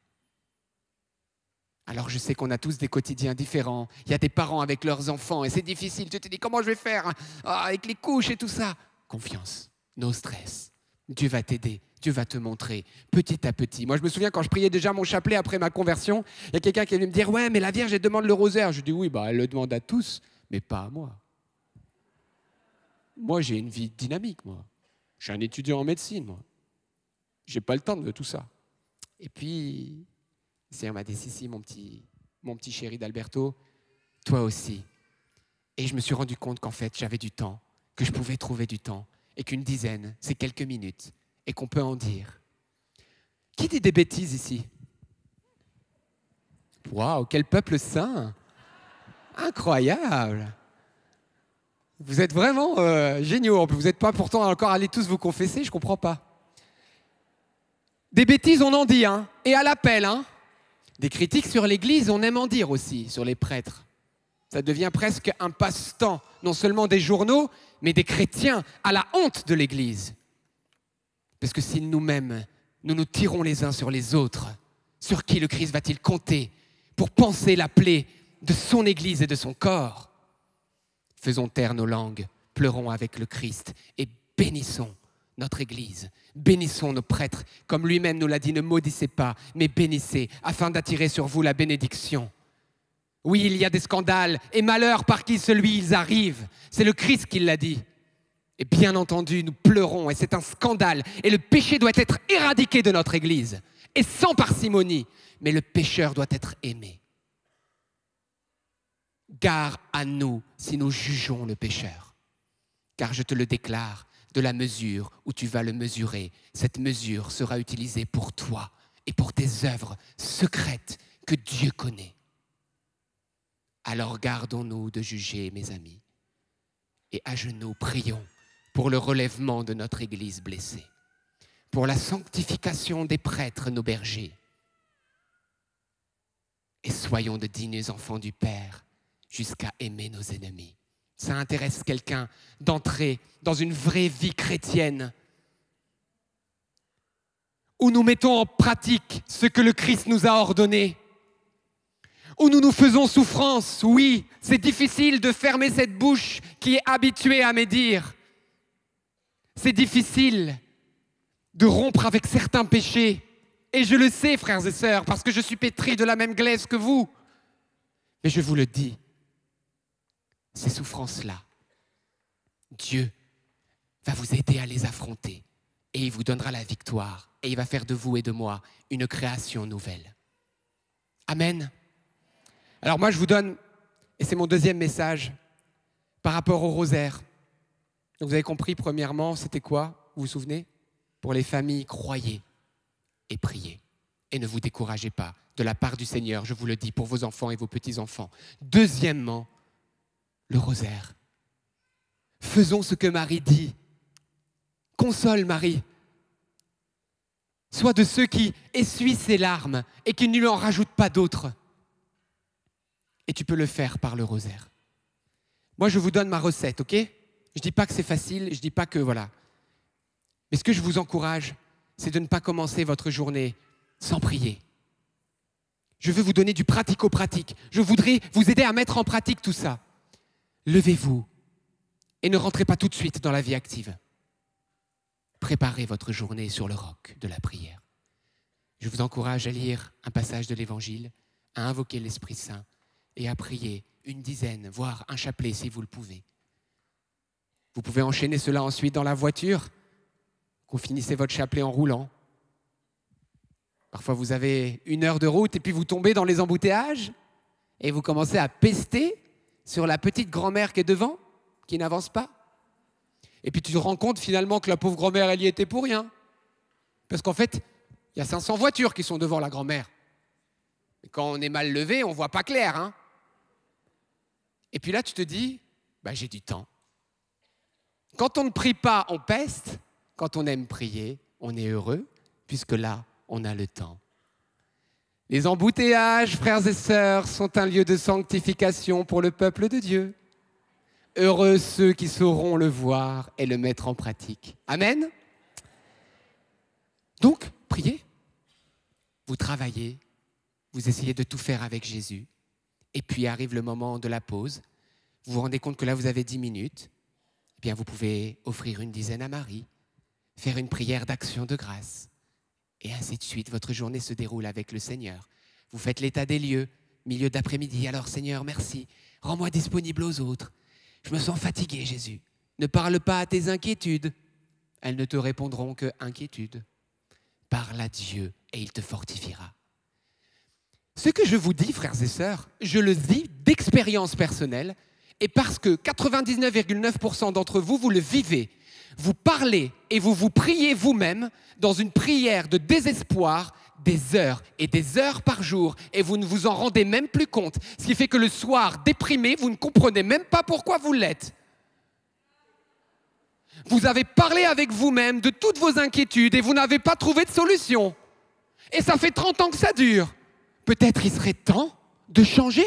[SPEAKER 1] Alors je sais qu'on a tous des quotidiens différents. Il y a des parents avec leurs enfants et c'est difficile. Tu te dis comment je vais faire avec les couches et tout ça. Confiance, no stress. Dieu va t'aider, Dieu va te montrer petit à petit. Moi je me souviens quand je priais déjà mon chapelet après ma conversion, il y a quelqu'un qui est venu me dire « Ouais mais la Vierge elle demande le rosaire ». Je dis « Oui, elle le demande à tous, mais pas à moi ». Moi, j'ai une vie dynamique, moi. Je suis un étudiant en médecine, moi. J'ai pas le temps de tout ça. Et puis, le Seigneur m'a dit, si, mon petit chéri d'Alberto, toi aussi. Et je me suis rendu compte qu'en fait, j'avais du temps, que je pouvais trouver du temps, et qu'une dizaine, c'est quelques minutes, et qu'on peut en dire. Qui dit des bêtises ici? Waouh, quel peuple saint! Incroyable! Vous êtes vraiment géniaux. Vous n'êtes pas pourtant encore allés tous vous confesser, je ne comprends pas. Des bêtises, on en dit, hein, et à l'appel. Hein. Des critiques sur l'Église, on aime en dire aussi, sur les prêtres. Ça devient presque un passe-temps, non seulement des journaux, mais des chrétiens, à la honte de l'Église. Parce que si nous-mêmes, nous nous tirons les uns sur les autres, sur qui le Christ va-t-il compter pour panser la plaie de son Église et de son corps? Faisons taire nos langues pleurons avec le Christ et bénissons notre Église. Bénissons nos prêtres. Comme lui-même nous l'a dit, ne maudissez pas, mais bénissez, afin d'attirer sur vous la bénédiction. Oui, il y a des scandales et malheur par qui celui ils arrivent. C'est le Christ qui l'a dit. Et bien entendu, nous pleurons et c'est un scandale. Et le péché doit être éradiqué de notre Église. Et sans parcimonie. Mais le pécheur doit être aimé. Gare à nous si nous jugeons le pécheur. Car je te le déclare, de la mesure où tu vas le mesurer, cette mesure sera utilisée pour toi et pour tes œuvres secrètes que Dieu connaît. Alors gardons-nous de juger, mes amis, et à genoux prions pour le relèvement de notre Église blessée, pour la sanctification des prêtres, nos bergers, et soyons de dignes enfants du Père jusqu'à aimer nos ennemis. Ça intéresse quelqu'un d'entrer dans une vraie vie chrétienne où nous mettons en pratique ce que le Christ nous a ordonné, où nous nous faisons souffrance. Oui, c'est difficile de fermer cette bouche qui est habituée à médire. C'est difficile de rompre avec certains péchés. Et je le sais, frères et sœurs, parce que je suis pétri de la même glaise que vous. Mais je vous le dis, ces souffrances-là, Dieu va vous aider à les affronter et il vous donnera la victoire et il va faire de vous et de moi une création nouvelle. Amen. Alors moi je vous donne, et c'est mon deuxième message, par rapport au rosaire. Donc vous avez compris, premièrement, c'était quoi? Vous vous souvenez? Pour les familles, croyez et priez. Et ne vous découragez pas de la part du Seigneur, je vous le dis, pour vos enfants et vos petits-enfants. Deuxièmement, le rosaire. Faisons ce que Marie dit. Console Marie. Sois de ceux qui essuient ses larmes et qui ne lui en rajoutent pas d'autres. Et tu peux le faire par le rosaire. Moi, je vous donne ma recette, ok? Je ne dis pas que c'est facile, je ne dis pas que voilà. Mais ce que je vous encourage, c'est de ne pas commencer votre journée sans prier. Je veux vous donner du pratico-pratique. Je voudrais vous aider à mettre en pratique tout ça. Levez-vous et ne rentrez pas tout de suite dans la vie active. Préparez votre journée sur le roc de la prière. Je vous encourage à lire un passage de l'Évangile, à invoquer l'Esprit Saint et à prier une dizaine, voire un chapelet si vous le pouvez. Vous pouvez enchaîner cela ensuite dans la voiture. Vous finissez votre chapelet en roulant. Parfois, vous avez 1 heure de route et puis vous tombez dans les embouteillages et vous commencez à pester sur la petite grand-mère qui est devant, qui n'avance pas. Et puis tu te rends compte finalement que la pauvre grand-mère, elle y était pour rien. Parce qu'en fait, il y a 500 voitures qui sont devant la grand-mère. Et quand on est mal levé, on ne voit pas clair. Hein. Et puis là, tu te dis, j'ai du temps. Quand on ne prie pas, on peste. Quand on aime prier, on est heureux, puisque là, on a le temps. Les embouteillages, frères et sœurs, sont un lieu de sanctification pour le peuple de Dieu. Heureux ceux qui sauront le voir et le mettre en pratique. Amen. Donc, priez. Vous travaillez, vous essayez de tout faire avec Jésus. Et puis arrive le moment de la pause. Vous vous rendez compte que là, vous avez 10 minutes. Eh bien, vous pouvez offrir une dizaine à Marie, faire une prière d'action de grâce. Et ainsi de suite, votre journée se déroule avec le Seigneur. Vous faites l'état des lieux, milieu d'après-midi. Alors Seigneur, merci, rends-moi disponible aux autres. Je me sens fatigué, Jésus. Ne parle pas à tes inquiétudes. Elles ne te répondront que inquiétude. Parle à Dieu et il te fortifiera. Ce que je vous dis, frères et sœurs, je le dis d'expérience personnelle et parce que 99,9% d'entre vous, vous le vivez. Vous parlez et vous priez vous-même dans une prière de désespoir des heures et des heures par jour et vous ne vous en rendez même plus compte. Ce qui fait que le soir, déprimé, vous ne comprenez même pas pourquoi vous l'êtes. Vous avez parlé avec vous-même de toutes vos inquiétudes et vous n'avez pas trouvé de solution. Et ça fait 30 ans que ça dure. Peut-être il serait temps de changer.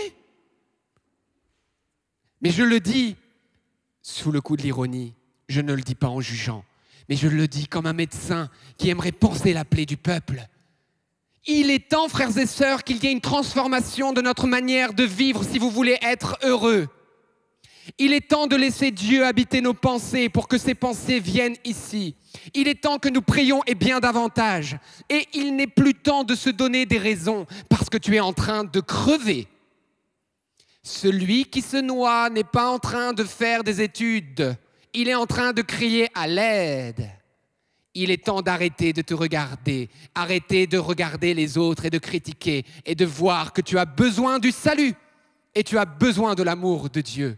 [SPEAKER 1] Mais je le dis sous le coup de l'ironie. Je ne le dis pas en jugeant, mais je le dis comme un médecin qui aimerait panser la plaie du peuple. Il est temps, frères et sœurs, qu'il y ait une transformation de notre manière de vivre si vous voulez être heureux. Il est temps de laisser Dieu habiter nos pensées pour que ces pensées viennent ici. Il est temps que nous prions et bien davantage. Et il n'est plus temps de se donner des raisons parce que tu es en train de crever. Celui qui se noie n'est pas en train de faire des études. Il est en train de crier à l'aide. Il est temps d'arrêter de te regarder, arrêter de regarder les autres et de critiquer et de voir que tu as besoin du salut et tu as besoin de l'amour de Dieu.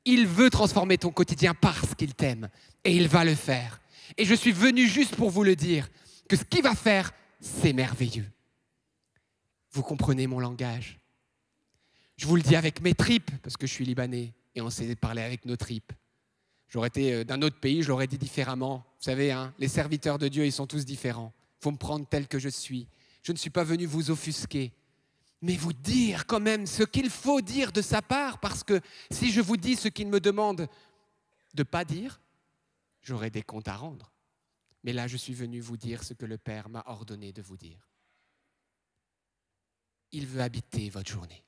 [SPEAKER 1] Il veut transformer ton quotidien parce qu'il t'aime et il va le faire. Et je suis venu juste pour vous le dire, que ce qu'il va faire, c'est merveilleux. Vous comprenez mon langage? Je vous le dis avec mes tripes, parce que je suis libanais et on s'est parlé avec nos tripes. J'aurais été d'un autre pays, je l'aurais dit différemment. Vous savez, hein, les serviteurs de Dieu, ils sont tous différents. Il faut me prendre tel que je suis. Je ne suis pas venu vous offusquer, mais vous dire quand même ce qu'il faut dire de sa part, parce que si je vous dis ce qu'il me demande de ne pas dire, j'aurai des comptes à rendre. Mais là, je suis venu vous dire ce que le Père m'a ordonné de vous dire. Il veut habiter votre journée.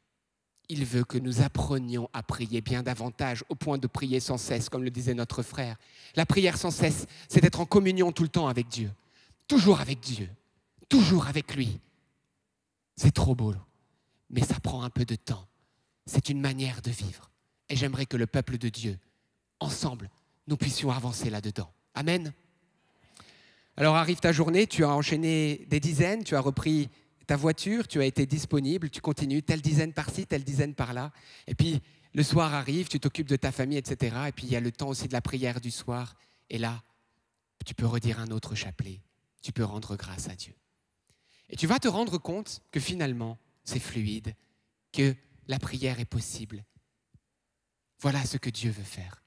[SPEAKER 1] Il veut que nous apprenions à prier bien davantage, au point de prier sans cesse, comme le disait notre frère. La prière sans cesse, c'est d'être en communion tout le temps avec Dieu. Toujours avec Dieu. Toujours avec lui. C'est trop beau, mais ça prend un peu de temps. C'est une manière de vivre. Et j'aimerais que le peuple de Dieu, ensemble, nous puissions avancer là-dedans. Amen. Alors arrive ta journée, tu as enchaîné des dizaines, tu as repris ta voiture, tu as été disponible, tu continues, telle dizaine par-ci, telle dizaine par-là. Et puis le soir arrive, tu t'occupes de ta famille, etc. Et puis il y a le temps aussi de la prière du soir. Et là, tu peux redire un autre chapelet. Tu peux rendre grâce à Dieu. Et tu vas te rendre compte que finalement, c'est fluide, que la prière est possible. Voilà ce que Dieu veut faire.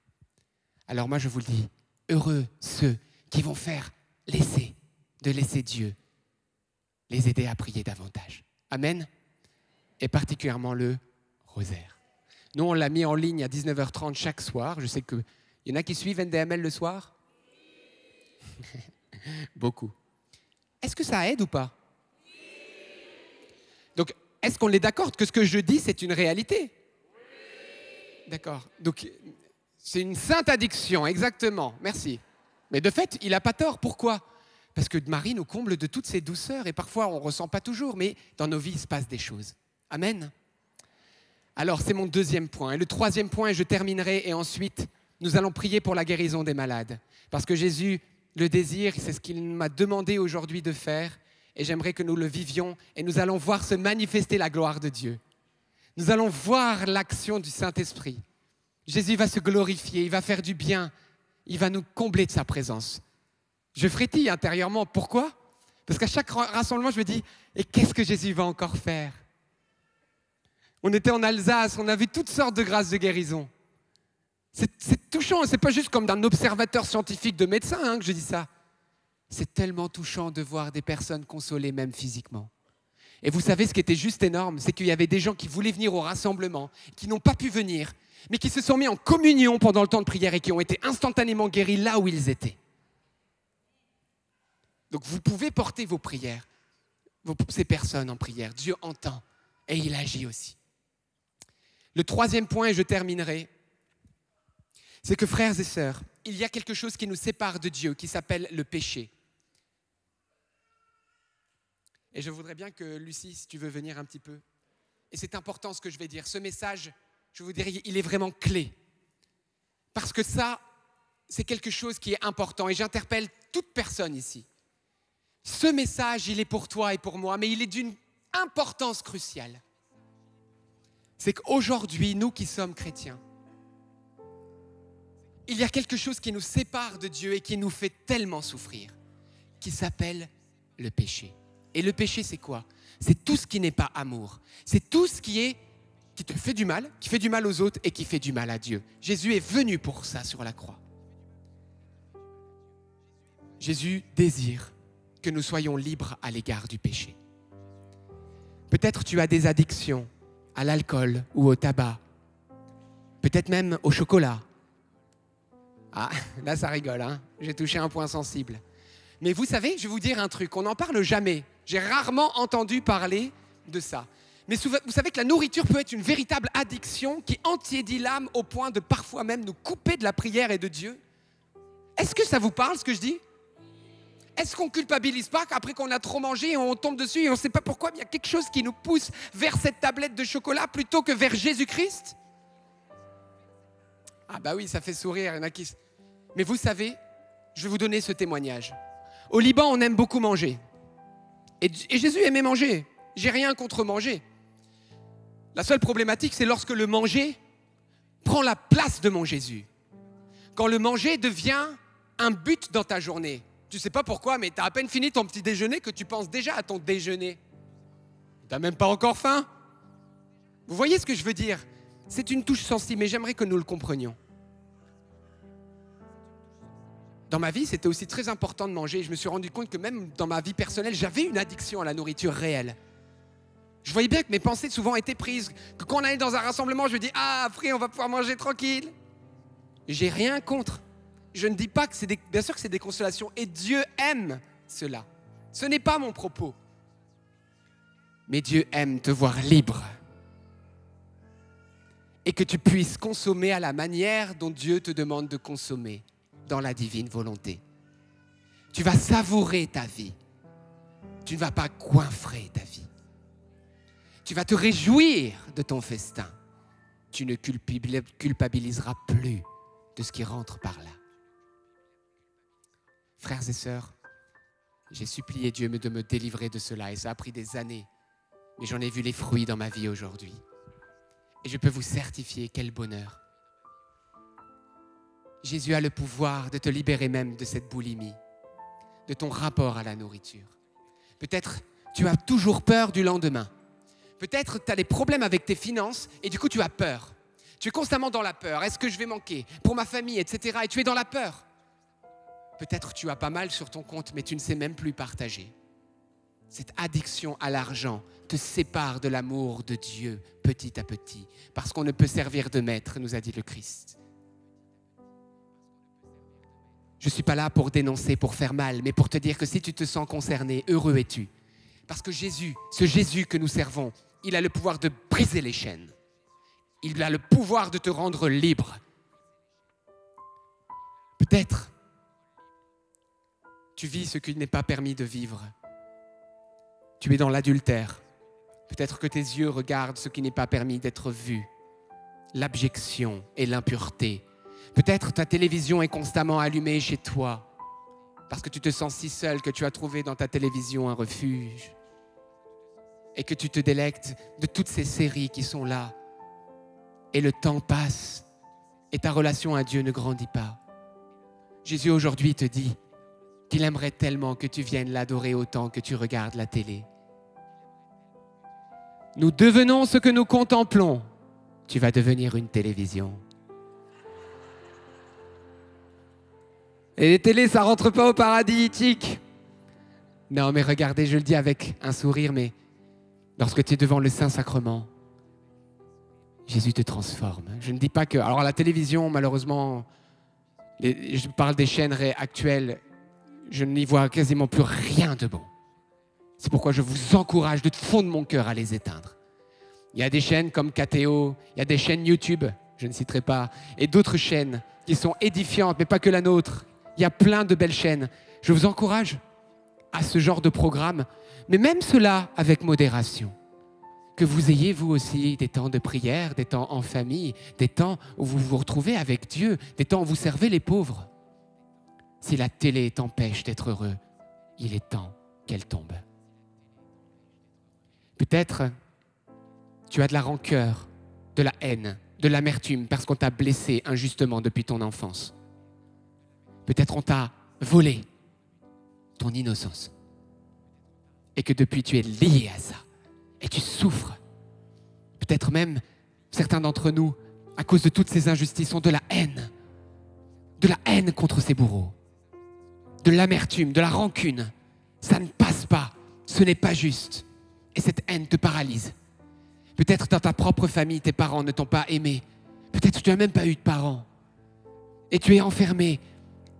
[SPEAKER 1] Alors moi, je vous le dis, heureux ceux qui vont faire laisser Dieu les aider à prier davantage. Amen. Et particulièrement le rosaire. Nous, on l'a mis en ligne à 19h30 chaque soir. Je sais qu'il y en a qui suivent NDML le soir. Beaucoup. Est-ce que ça aide ou pas? Donc, est-ce qu'on est d'accord que ce que je dis, c'est une réalité? D'accord. Donc, c'est une sainte addiction, exactement. Merci. Mais de fait, il n'a pas tort. Pourquoi? Parce que Marie nous comble de toutes ses douceurs et parfois on ne ressent pas toujours, mais dans nos vies, il se passe des choses. Amen. Alors, c'est mon deuxième point. Et le troisième point, et je terminerai, et ensuite, nous allons prier pour la guérison des malades. Parce que Jésus le désire, c'est ce qu'il m'a demandé aujourd'hui de faire, et j'aimerais que nous le vivions, et nous allons voir se manifester la gloire de Dieu. Nous allons voir l'action du Saint-Esprit. Jésus va se glorifier, il va faire du bien, il va nous combler de sa présence. Je frétille intérieurement. Pourquoi? Parce qu'à chaque rassemblement, je me dis, et qu'est-ce que Jésus va encore faire? On était en Alsace, on a vu toutes sortes de grâces de guérison. C'est touchant, c'est pas juste comme d'un observateur scientifique de médecin que je dis ça. C'est tellement touchant de voir des personnes consolées, même physiquement. Et vous savez, ce qui était juste énorme, c'est qu'il y avait des gens qui voulaient venir au rassemblement, qui n'ont pas pu venir, mais qui se sont mis en communion pendant le temps de prière et qui ont été instantanément guéris là où ils étaient. Donc vous pouvez porter vos prières, ces personnes en prière. Dieu entend et il agit aussi. Le troisième point, et je terminerai, c'est que frères et sœurs, il y a quelque chose qui nous sépare de Dieu, qui s'appelle le péché. Et je voudrais bien que Lucie, si tu veux venir un petit peu. Et c'est important ce que je vais dire. Ce message, je vous dirais, il est vraiment clé. Parce que ça, c'est quelque chose qui est important. Et j'interpelle toute personne ici. Ce message, il est pour toi et pour moi, mais il est d'une importance cruciale. C'est qu'aujourd'hui, nous qui sommes chrétiens, il y a quelque chose qui nous sépare de Dieu et qui nous fait tellement souffrir, qui s'appelle le péché. Et le péché, c'est quoi? C'est tout ce qui n'est pas amour. C'est tout ce qui te fait du mal, qui fait du mal aux autres et qui fait du mal à Dieu. Jésus est venu pour ça sur la croix. Jésus désire que nous soyons libres à l'égard du péché. Peut-être tu as des addictions à l'alcool ou au tabac, peut-être même au chocolat. Ah, là ça rigole, hein? J'ai touché un point sensible. Mais vous savez, je vais vous dire un truc, on n'en parle jamais. J'ai rarement entendu parler de ça. Mais vous savez que la nourriture peut être une véritable addiction qui entiédit l'âme au point de parfois même nous couper de la prière et de Dieu. Est-ce que ça vous parle ce que je dis? Est-ce qu'on ne culpabilise pas qu'après qu'on a trop mangé et on tombe dessus et on ne sait pas pourquoi, mais il y a quelque chose qui nous pousse vers cette tablette de chocolat plutôt que vers Jésus-Christ? Ah bah oui, ça fait sourire, il y en a qui... Mais vous savez, je vais vous donner ce témoignage. Au Liban, on aime beaucoup manger. Et Jésus aimait manger. J'ai rien contre manger. La seule problématique, c'est lorsque le manger prend la place de mon Jésus. Quand le manger devient un but dans ta journée. Tu ne sais pas pourquoi, mais tu as à peine fini ton petit déjeuner que tu penses déjà à ton déjeuner. Tu n'as même pas encore faim. Vous voyez ce que je veux dire? C'est une touche sensible, mais j'aimerais que nous le comprenions. Dans ma vie, c'était aussi très important de manger. Je me suis rendu compte que même dans ma vie personnelle, j'avais une addiction à la nourriture réelle. Je voyais bien que mes pensées souvent étaient prises. Que quand on allait dans un rassemblement, je me dis « Ah, après, on va pouvoir manger tranquille. » J'ai rien contre. Je ne dis pas que bien sûr que c'est des consolations. Et Dieu aime cela. Ce n'est pas mon propos. Mais Dieu aime te voir libre. Et que tu puisses consommer à la manière dont Dieu te demande de consommer dans la divine volonté. Tu vas savourer ta vie. Tu ne vas pas goinfrer ta vie. Tu vas te réjouir de ton festin. Tu ne culpabiliseras plus de ce qui rentre par là. Frères et sœurs, j'ai supplié Dieu de me délivrer de cela et ça a pris des années. Mais j'en ai vu les fruits dans ma vie aujourd'hui. Et je peux vous certifier quel bonheur. Jésus a le pouvoir de te libérer même de cette boulimie, de ton rapport à la nourriture. Peut-être tu as toujours peur du lendemain. Peut-être tu as des problèmes avec tes finances et du coup tu as peur. Tu es constamment dans la peur. Est-ce que je vais manquer pour ma famille, etc. Et tu es dans la peur. Peut-être tu as pas mal sur ton compte, mais tu ne sais même plus partager. Cette addiction à l'argent te sépare de l'amour de Dieu petit à petit, parce qu'on ne peut servir de maître, nous a dit le Christ. Je ne suis pas là pour dénoncer, pour faire mal, mais pour te dire que si tu te sens concerné, heureux es-tu. Parce que Jésus, ce Jésus que nous servons, il a le pouvoir de briser les chaînes. Il a le pouvoir de te rendre libre. Peut-être tu vis ce qu'il n'est pas permis de vivre. Tu es dans l'adultère. Peut-être que tes yeux regardent ce qui n'est pas permis d'être vu. L'abjection et l'impureté. Peut-être ta télévision est constamment allumée chez toi parce que tu te sens si seul que tu as trouvé dans ta télévision un refuge et que tu te délectes de toutes ces séries qui sont là. Et le temps passe et ta relation à Dieu ne grandit pas. Jésus aujourd'hui te dit qu'il aimerait tellement que tu viennes l'adorer autant que tu regardes la télé. Nous devenons ce que nous contemplons. Tu vas devenir une télévision. Et les télés, ça rentre pas au paradis éthique. Non, mais regardez, je le dis avec un sourire, mais lorsque tu es devant le Saint-Sacrement, Jésus te transforme. Je ne dis pas que... Alors la télévision, malheureusement, je parle des chaînes actuelles, je n'y vois quasiment plus rien de bon. C'est pourquoi je vous encourage de fond de mon cœur à les éteindre. Il y a des chaînes comme KTO, il y a des chaînes YouTube, je ne citerai pas, et d'autres chaînes qui sont édifiantes, mais pas que la nôtre. Il y a plein de belles chaînes. Je vous encourage à ce genre de programme, mais même cela avec modération. Que vous ayez vous aussi des temps de prière, des temps en famille, des temps où vous vous retrouvez avec Dieu, des temps où vous servez les pauvres. Si la télé t'empêche d'être heureux, il est temps qu'elle tombe. Peut-être tu as de la rancœur, de la haine, de l'amertume parce qu'on t'a blessé injustement depuis ton enfance. Peut-être on t'a volé ton innocence et que depuis tu es lié à ça et tu souffres. Peut-être même certains d'entre nous, à cause de toutes ces injustices, ont de la haine contre ses bourreaux, de l'amertume, de la rancune. Ça ne passe pas, ce n'est pas juste et cette haine te paralyse. Peut-être dans ta propre famille, tes parents ne t'ont pas aimé. Peut-être que tu n'as même pas eu de parents. Et tu es enfermé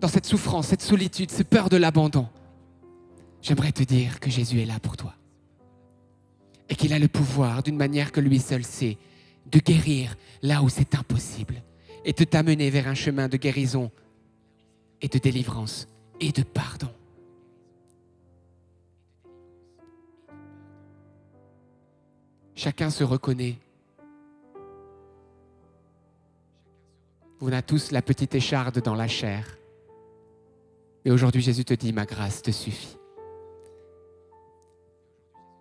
[SPEAKER 1] dans cette souffrance, cette solitude, cette peur de l'abandon. J'aimerais te dire que Jésus est là pour toi. et qu'il a le pouvoir, d'une manière que lui seul sait, de guérir là où c'est impossible et de t'amener vers un chemin de guérison et de délivrance et de pardon. Chacun se reconnaît. On a tous la petite écharde dans la chair. Et aujourd'hui, Jésus te dit, ma grâce te suffit.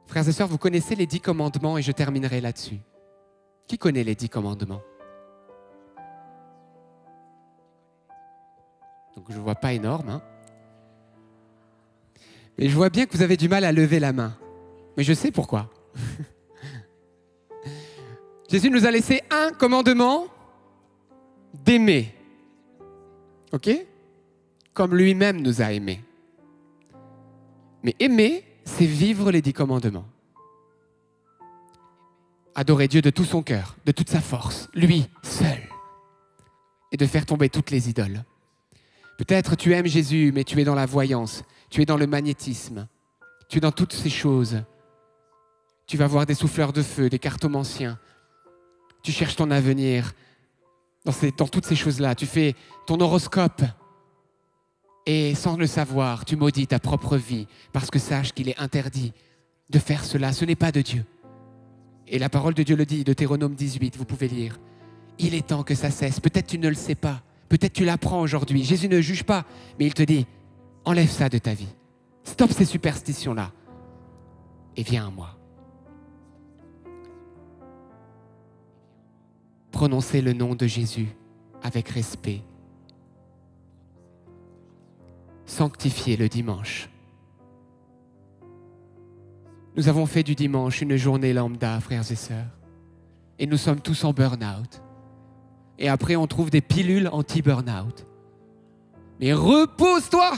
[SPEAKER 1] Frères et sœurs, vous connaissez les 10 commandements et je terminerai là-dessus. Qui connaît les 10 commandements? Donc je ne vois pas énorme, hein? Mais je vois bien que vous avez du mal à lever la main. Mais je sais pourquoi. Jésus nous a laissé un commandement d'aimer. Ok? Comme lui-même nous a aimés. Mais aimer, c'est vivre les 10 commandements. Adorer Dieu de tout son cœur, de toute sa force, lui seul. Et de faire tomber toutes les idoles. Peut-être tu aimes Jésus, mais tu es dans la voyance, tu es dans le magnétisme, tu es dans toutes ces choses. Tu vas voir des souffleurs de feu, des cartomanciens. Tu cherches ton avenir dans toutes ces choses-là. Tu fais ton horoscope et sans le savoir, tu maudis ta propre vie parce que sache qu'il est interdit de faire cela. Ce n'est pas de Dieu. Et la parole de Dieu le dit, Deutéronome 18, vous pouvez lire. Il est temps que ça cesse. Peut-être tu ne le sais pas. Peut-être tu l'apprends aujourd'hui. Jésus ne juge pas, mais il te dit, enlève ça de ta vie. Stoppe ces superstitions-là et viens à moi. Prononcez le nom de Jésus avec respect. Sanctifiez le dimanche. Nous avons fait du dimanche une journée lambda, frères et sœurs. Et nous sommes tous en burn-out. Et après, on trouve des pilules anti-burn-out. Mais repose-toi!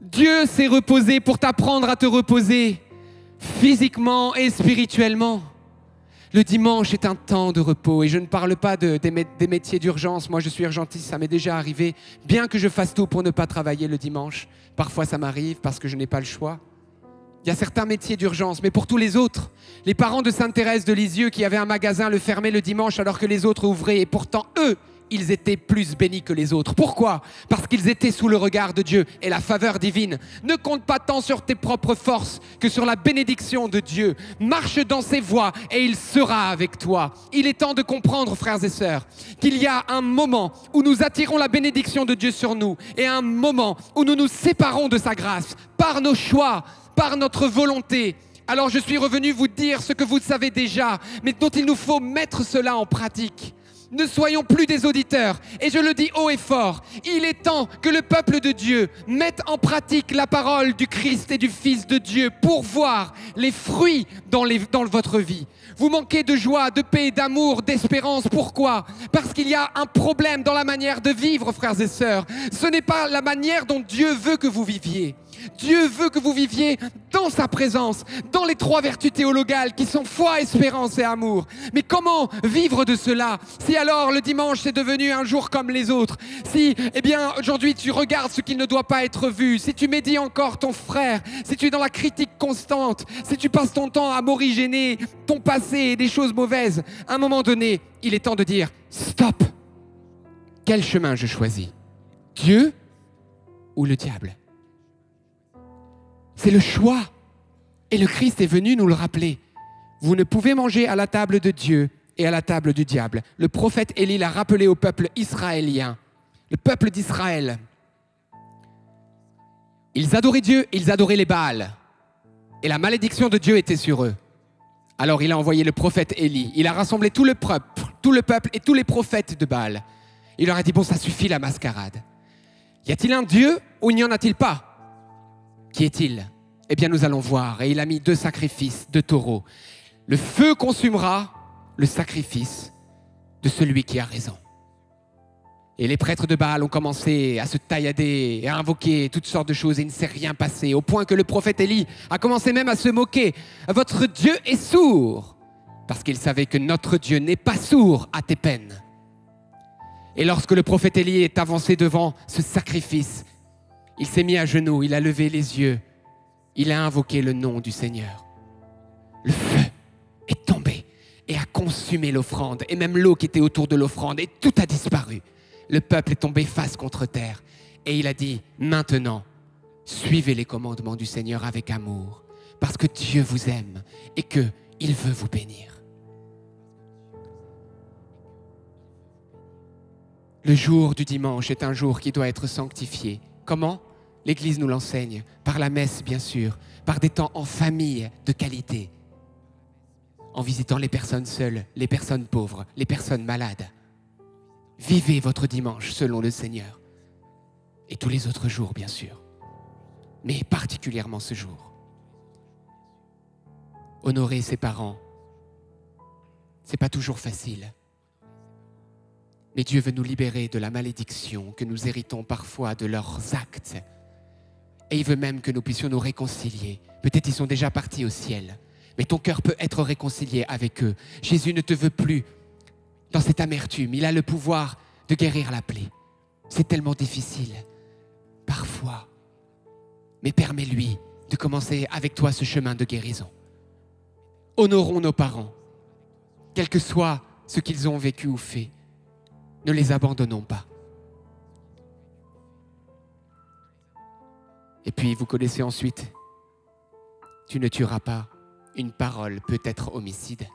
[SPEAKER 1] Dieu s'est reposé pour t'apprendre à te reposer physiquement et spirituellement. Le dimanche est un temps de repos et je ne parle pas des métiers d'urgence. Moi, je suis urgentiste, ça m'est déjà arrivé. Bien que je fasse tout pour ne pas travailler le dimanche, parfois ça m'arrive parce que je n'ai pas le choix. Il y a certains métiers d'urgence, mais pour tous les autres, les parents de Sainte-Thérèse de Lisieux qui avaient un magasin le fermaient le dimanche alors que les autres ouvraient et pourtant eux, ils étaient plus bénis que les autres. Pourquoi? Parce qu'ils étaient sous le regard de Dieu et la faveur divine. Ne compte pas tant sur tes propres forces que sur la bénédiction de Dieu. Marche dans ses voies et il sera avec toi. Il est temps de comprendre, frères et sœurs, qu'il y a un moment où nous attirons la bénédiction de Dieu sur nous et un moment où nous nous séparons de sa grâce par nos choix, par notre volonté. Alors je suis revenu vous dire ce que vous savez déjà, mais dont il nous faut mettre cela en pratique. Ne soyons plus des auditeurs. Et je le dis haut et fort, il est temps que le peuple de Dieu mette en pratique la parole du Christ et du Fils de Dieu pour voir les fruits dans votre vie. Vous manquez de joie, de paix, d'amour, d'espérance. Pourquoi? Parce qu'il y a un problème dans la manière de vivre, frères et sœurs. Ce n'est pas la manière dont Dieu veut que vous viviez. Dieu veut que vous viviez dans sa présence, dans les 3 vertus théologales qui sont foi, espérance et amour. Mais comment vivre de cela si alors le dimanche c'est devenu un jour comme les autres? Si, aujourd'hui tu regardes ce qui ne doit pas être vu, si tu médis encore ton frère, si tu es dans la critique constante, si tu passes ton temps à morigéner ton passé et des choses mauvaises, à un moment donné, il est temps de dire stop. Quel chemin je choisis? Dieu ou le diable? C'est le choix. Et le Christ est venu nous le rappeler. Vous ne pouvez manger à la table de Dieu et à la table du diable. Le prophète Élie l'a rappelé au peuple israélien, le peuple d'Israël. Ils adoraient Dieu, ils adoraient les Baals. Et la malédiction de Dieu était sur eux. Alors il a envoyé le prophète Élie. Il a rassemblé tout le peuple et tous les prophètes de Baal. Il leur a dit, bon, ça suffit la mascarade. Y a-t-il un Dieu ou n'y en a-t-il pas? Qui est-il? Eh bien, nous allons voir. Et il a mis 2 sacrifices de taureaux. Le feu consumera le sacrifice de celui qui a raison. Et les prêtres de Baal ont commencé à se taillader et à invoquer toutes sortes de choses et il ne s'est rien passé. Au point que le prophète Élie a commencé même à se moquer. Votre Dieu est sourd. Parce qu'il savait que notre Dieu n'est pas sourd à tes peines. Et lorsque le prophète Élie est avancé devant ce sacrifice, il s'est mis à genoux, il a levé les yeux, il a invoqué le nom du Seigneur. et a consumé l'offrande, et même l'eau qui était autour de l'offrande, et tout a disparu. Le peuple est tombé face contre terre. Et il a dit, maintenant, suivez les commandements du Seigneur avec amour, parce que Dieu vous aime et qu'il veut vous bénir. Le jour du dimanche est un jour qui doit être sanctifié. Comment ? L'Église nous l'enseigne, par la messe bien sûr, par des temps en famille de qualité, en visitant les personnes seules, les personnes pauvres, les personnes malades. Vivez votre dimanche selon le Seigneur. Et tous les autres jours, bien sûr. Mais particulièrement ce jour. Honorer ses parents, c'est pas toujours facile. Mais Dieu veut nous libérer de la malédiction que nous héritons parfois de leurs actes. Et il veut même que nous puissions nous réconcilier. Peut-être ils sont déjà partis au ciel, mais ton cœur peut être réconcilié avec eux. Jésus ne te veut plus dans cette amertume. Il a le pouvoir de guérir la plaie. C'est tellement difficile, parfois. Mais permets-lui de commencer avec toi ce chemin de guérison. Honorons nos parents, quel que soit ce qu'ils ont vécu ou fait. Ne les abandonnons pas. Et puis, vous connaissez ensuite, tu ne tueras pas. Une parole peut être homicide.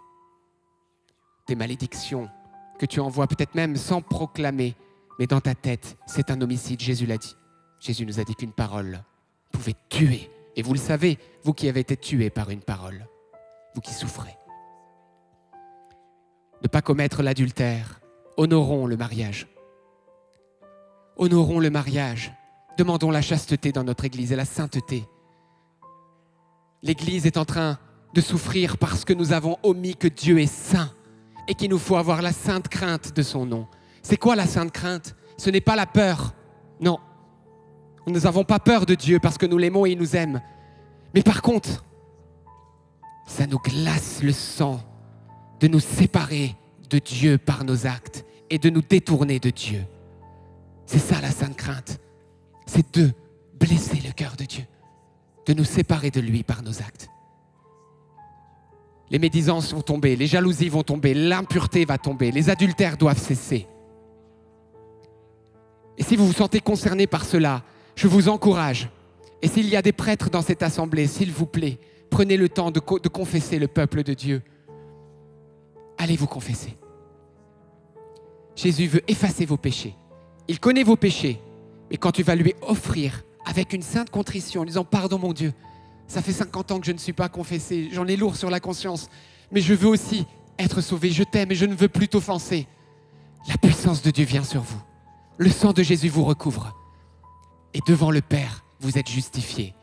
[SPEAKER 1] Des malédictions que tu envoies peut-être même sans proclamer, mais dans ta tête, c'est un homicide. Jésus l'a dit. Jésus nous a dit qu'une parole pouvait tuer. Et vous le savez, vous qui avez été tués par une parole, vous qui souffrez. Ne pas commettre l'adultère. Honorons le mariage. Honorons le mariage. Demandons la chasteté dans notre Église et la sainteté. L'Église est en train de souffrir parce que nous avons omis que Dieu est saint et qu'il nous faut avoir la sainte crainte de son nom. C'est quoi la sainte crainte? Ce n'est pas la peur. Non. Nous n'avons pas peur de Dieu parce que nous l'aimons et il nous aime. Mais par contre, ça nous glace le sang de nous séparer de Dieu par nos actes et de nous détourner de Dieu. C'est ça la sainte crainte. C'est de blesser le cœur de Dieu, de nous séparer de lui par nos actes. Les médisances vont tomber, les jalousies vont tomber, l'impureté va tomber, les adultères doivent cesser. Et si vous vous sentez concerné par cela, je vous encourage. Et s'il y a des prêtres dans cette assemblée, s'il vous plaît, prenez le temps de confesser le peuple de Dieu. Allez vous confesser. Jésus veut effacer vos péchés. Il connaît vos péchés. Mais quand tu vas lui offrir avec une sainte contrition en disant « Pardon mon Dieu, ça fait 50 ans que je ne suis pas confessé, j'en ai lourd sur la conscience, mais je veux aussi être sauvé, je t'aime et je ne veux plus t'offenser. » La puissance de Dieu vient sur vous. Le sang de Jésus vous recouvre. Et devant le Père, vous êtes justifiés.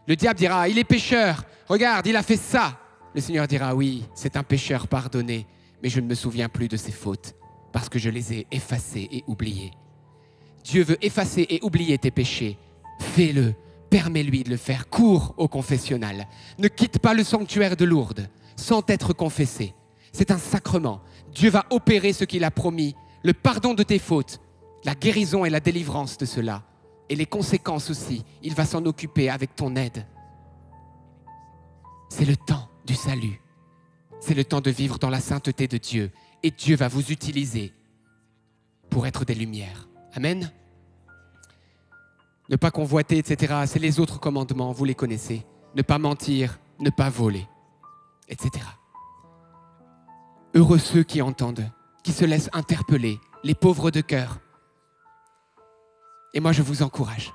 [SPEAKER 1] Le diable dira « Il est pécheur, regarde, il a fait ça. » Le Seigneur dira « Oui, c'est un pécheur pardonné, mais je ne me souviens plus de ses fautes parce que je les ai effacées et oubliées. » Dieu veut effacer et oublier tes péchés. Fais-le. Permets-lui de le faire. Cours au confessionnal. Ne quitte pas le sanctuaire de Lourdes sans être confessé. C'est un sacrement. Dieu va opérer ce qu'il a promis. Le pardon de tes fautes, la guérison et la délivrance de cela. Et les conséquences aussi. Il va s'en occuper avec ton aide. C'est le temps du salut. C'est le temps de vivre dans la sainteté de Dieu. Et Dieu va vous utiliser pour être des lumières. Amen. Ne pas convoiter, etc. C'est les autres commandements, vous les connaissez. Ne pas mentir, ne pas voler, etc. Heureux ceux qui entendent, qui se laissent interpeller, les pauvres de cœur. Et moi, je vous encourage.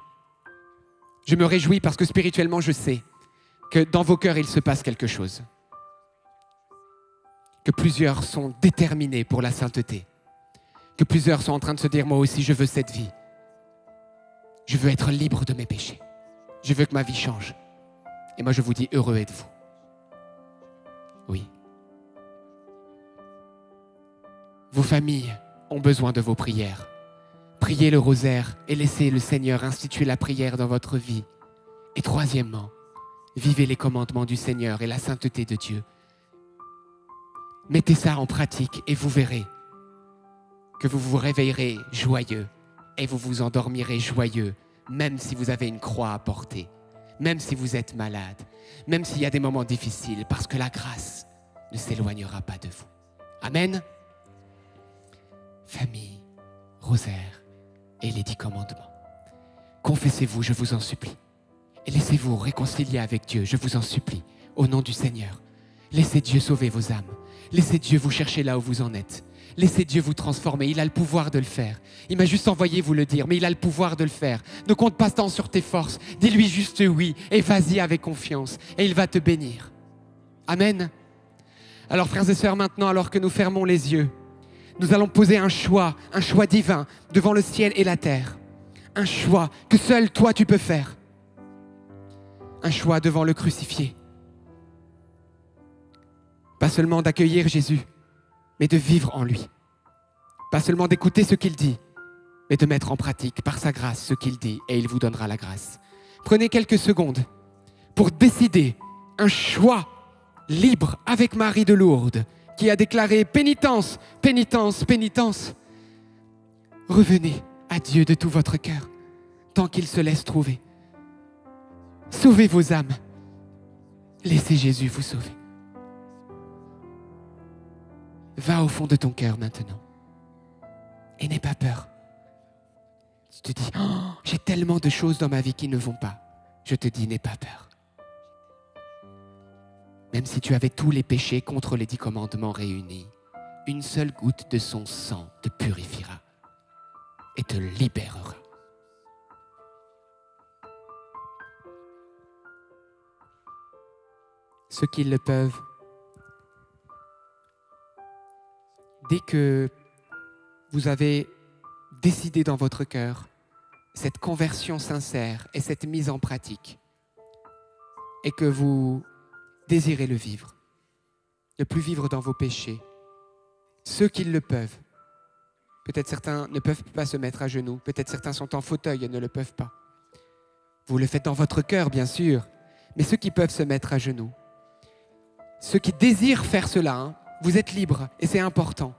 [SPEAKER 1] Je me réjouis parce que spirituellement, je sais que dans vos cœurs, il se passe quelque chose. Que plusieurs sont déterminés pour la sainteté. Que plusieurs sont en train de se dire, moi aussi, je veux cette vie. Je veux être libre de mes péchés. Je veux que ma vie change. Et moi, je vous dis, heureux êtes-vous. Oui. Vos familles ont besoin de vos prières. Priez le rosaire et laissez le Seigneur instituer la prière dans votre vie. Et troisièmement, vivez les commandements du Seigneur et la sainteté de Dieu. Mettez ça en pratique et vous verrez que vous vous réveillerez joyeux et vous vous endormirez joyeux, même si vous avez une croix à porter, même si vous êtes malade, même s'il y a des moments difficiles, parce que la grâce ne s'éloignera pas de vous. Amen. Famille, rosaire et les 10 commandements. Confessez-vous, je vous en supplie. Et laissez-vous réconcilier avec Dieu, je vous en supplie, au nom du Seigneur. Laissez Dieu sauver vos âmes. Laissez Dieu vous chercher là où vous en êtes. Laissez Dieu vous transformer, il a le pouvoir de le faire. Il m'a juste envoyé vous le dire, mais il a le pouvoir de le faire. Ne compte pas tant sur tes forces, dis-lui juste oui et vas-y avec confiance et il va te bénir. Amen. Alors frères et sœurs, maintenant, alors que nous fermons les yeux, nous allons poser un choix divin devant le ciel et la terre. Un choix que seul toi tu peux faire. Un choix devant le crucifié. Pas seulement d'accueillir Jésus, mais de vivre en lui. Pas seulement d'écouter ce qu'il dit, mais de mettre en pratique par sa grâce ce qu'il dit et il vous donnera la grâce. Prenez quelques secondes pour décider un choix libre avec Marie de Lourdes qui a déclaré pénitence, pénitence, pénitence. Revenez à Dieu de tout votre cœur tant qu'il se laisse trouver. Sauvez vos âmes. Laissez Jésus vous sauver. Va au fond de ton cœur maintenant. Et n'aie pas peur. Tu te dis, oh, j'ai tellement de choses dans ma vie qui ne vont pas. Je te dis, n'aie pas peur. Même si tu avais tous les péchés contre les 10 commandements réunis, une seule goutte de son sang te purifiera et te libérera. Ceux qui le peuvent, dès que vous avez décidé dans votre cœur cette conversion sincère et cette mise en pratique, et que vous désirez le vivre, ne plus vivre dans vos péchés, ceux qui le peuvent, peut-être certains ne peuvent pas se mettre à genoux, peut-être certains sont en fauteuil et ne le peuvent pas. Vous le faites dans votre cœur, bien sûr, mais ceux qui peuvent se mettre à genoux, ceux qui désirent faire cela, vous êtes libres et c'est important.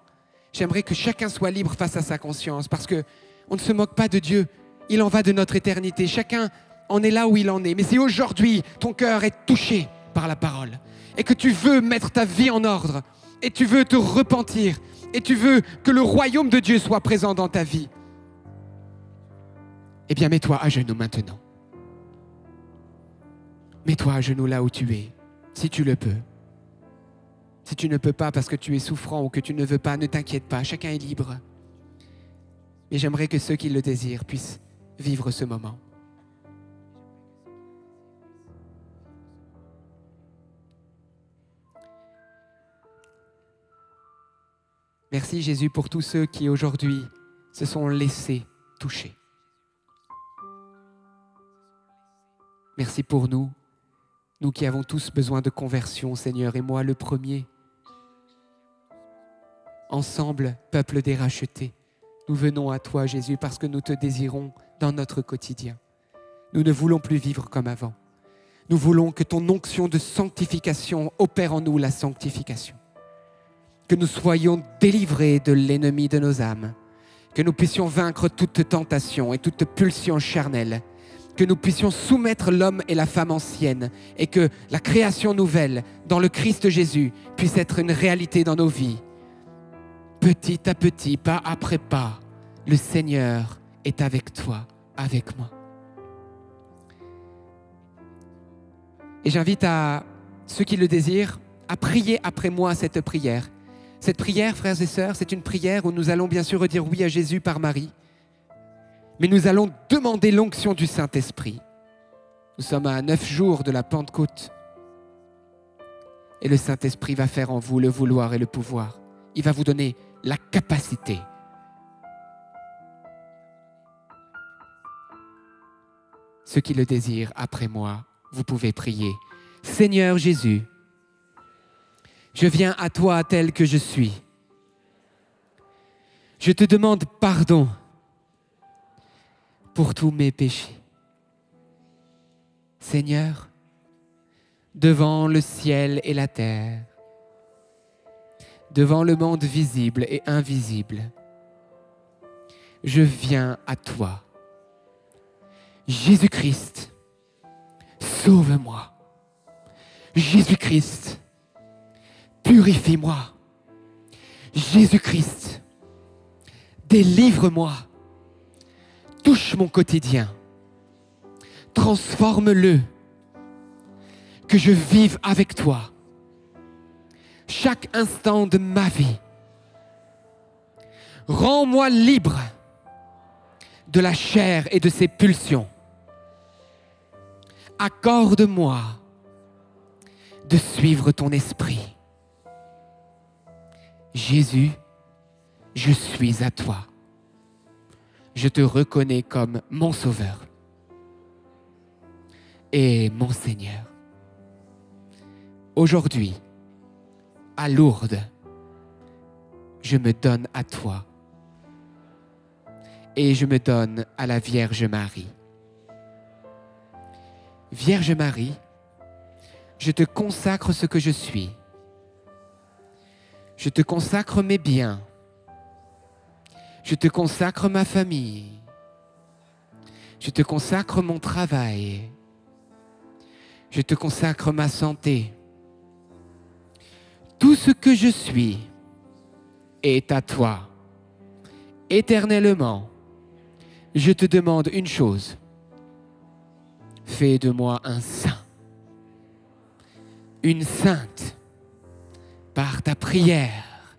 [SPEAKER 1] J'aimerais que chacun soit libre face à sa conscience parce qu'on ne se moque pas de Dieu. Il en va de notre éternité. Chacun en est là où il en est. Mais si aujourd'hui ton cœur est touché par la parole et que tu veux mettre ta vie en ordre et tu veux te repentir et tu veux que le royaume de Dieu soit présent dans ta vie, eh bien mets-toi à genoux maintenant. Mets-toi à genoux là où tu es, si tu le peux. Si tu ne peux pas parce que tu es souffrant ou que tu ne veux pas, ne t'inquiète pas, chacun est libre. Mais j'aimerais que ceux qui le désirent puissent vivre ce moment. Merci Jésus pour tous ceux qui aujourd'hui se sont laissés toucher. Merci pour nous, nous qui avons tous besoin de conversion, Seigneur, et moi le premier. Ensemble, peuple des rachetés, nous venons à toi, Jésus, parce que nous te désirons dans notre quotidien. Nous ne voulons plus vivre comme avant. Nous voulons que ton onction de sanctification opère en nous la sanctification. Que nous soyons délivrés de l'ennemi de nos âmes. Que nous puissions vaincre toute tentation et toute pulsion charnelle. Que nous puissions soumettre l'homme et la femme ancienne et que la création nouvelle dans le Christ Jésus puisse être une réalité dans nos vies. Petit à petit, pas après pas, le Seigneur est avec toi, avec moi. Et j'invite à ceux qui le désirent à prier après moi cette prière. Cette prière, frères et sœurs, c'est une prière où nous allons bien sûr redire oui à Jésus par Marie, mais nous allons demander l'onction du Saint-Esprit. Nous sommes à 9 jours de la Pentecôte et le Saint-Esprit va faire en vous le vouloir et le pouvoir. Il va vous donner la capacité. Ceux qui le désirent après moi, vous pouvez prier. Seigneur Jésus, je viens à toi tel que je suis. Je te demande pardon pour tous mes péchés. Seigneur, devant le ciel et la terre, devant le monde visible et invisible, je viens à toi. Jésus-Christ, sauve-moi. Jésus-Christ, purifie-moi. Jésus-Christ, délivre-moi, touche mon quotidien, transforme-le, que je vive avec toi chaque instant de ma vie. Rends-moi libre de la chair et de ses pulsions. Accorde-moi de suivre ton esprit. Jésus, je suis à toi. Je te reconnais comme mon Sauveur et mon Seigneur. Aujourd'hui, à Lourdes, je me donne à toi et je me donne à la Vierge Marie. Vierge Marie, je te consacre ce que je suis. Je te consacre mes biens. Je te consacre ma famille. Je te consacre mon travail. Je te consacre ma santé. Tout ce que je suis est à toi. Éternellement, je te demande une chose. Fais de moi un saint, une sainte. Par ta prière,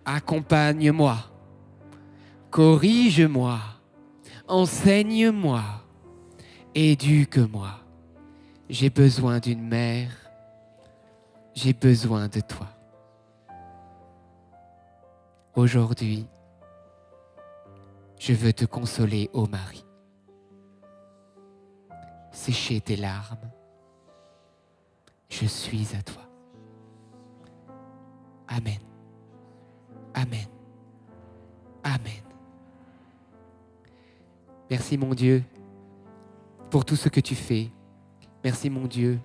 [SPEAKER 1] accompagne-moi, corrige-moi, enseigne-moi, éduque-moi. J'ai besoin d'une mère, j'ai besoin de toi. Aujourd'hui, je veux te consoler, ô Marie. Sécher tes larmes, je suis à toi. Amen. Amen. Amen. Merci mon Dieu pour tout ce que tu fais. Merci mon Dieu.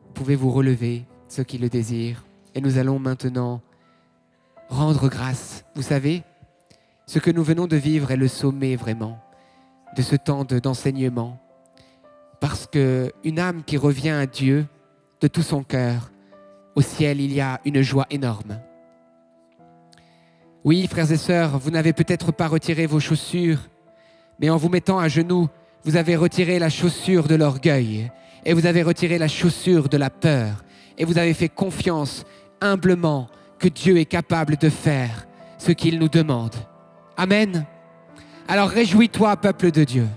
[SPEAKER 1] Vous pouvez vous relever, ceux qui le désirent. Et nous allons maintenant rendre grâce. Vous savez, ce que nous venons de vivre est le sommet vraiment de ce temps d'enseignement. Parce qu'une âme qui revient à Dieu de tout son cœur, au ciel, il y a une joie énorme. Oui, frères et sœurs, vous n'avez peut-être pas retiré vos chaussures, mais en vous mettant à genoux, vous avez retiré la chaussure de l'orgueil et vous avez retiré la chaussure de la peur et vous avez fait confiance humblement que Dieu est capable de faire ce qu'il nous demande. Amen. Alors réjouis-toi, peuple de Dieu.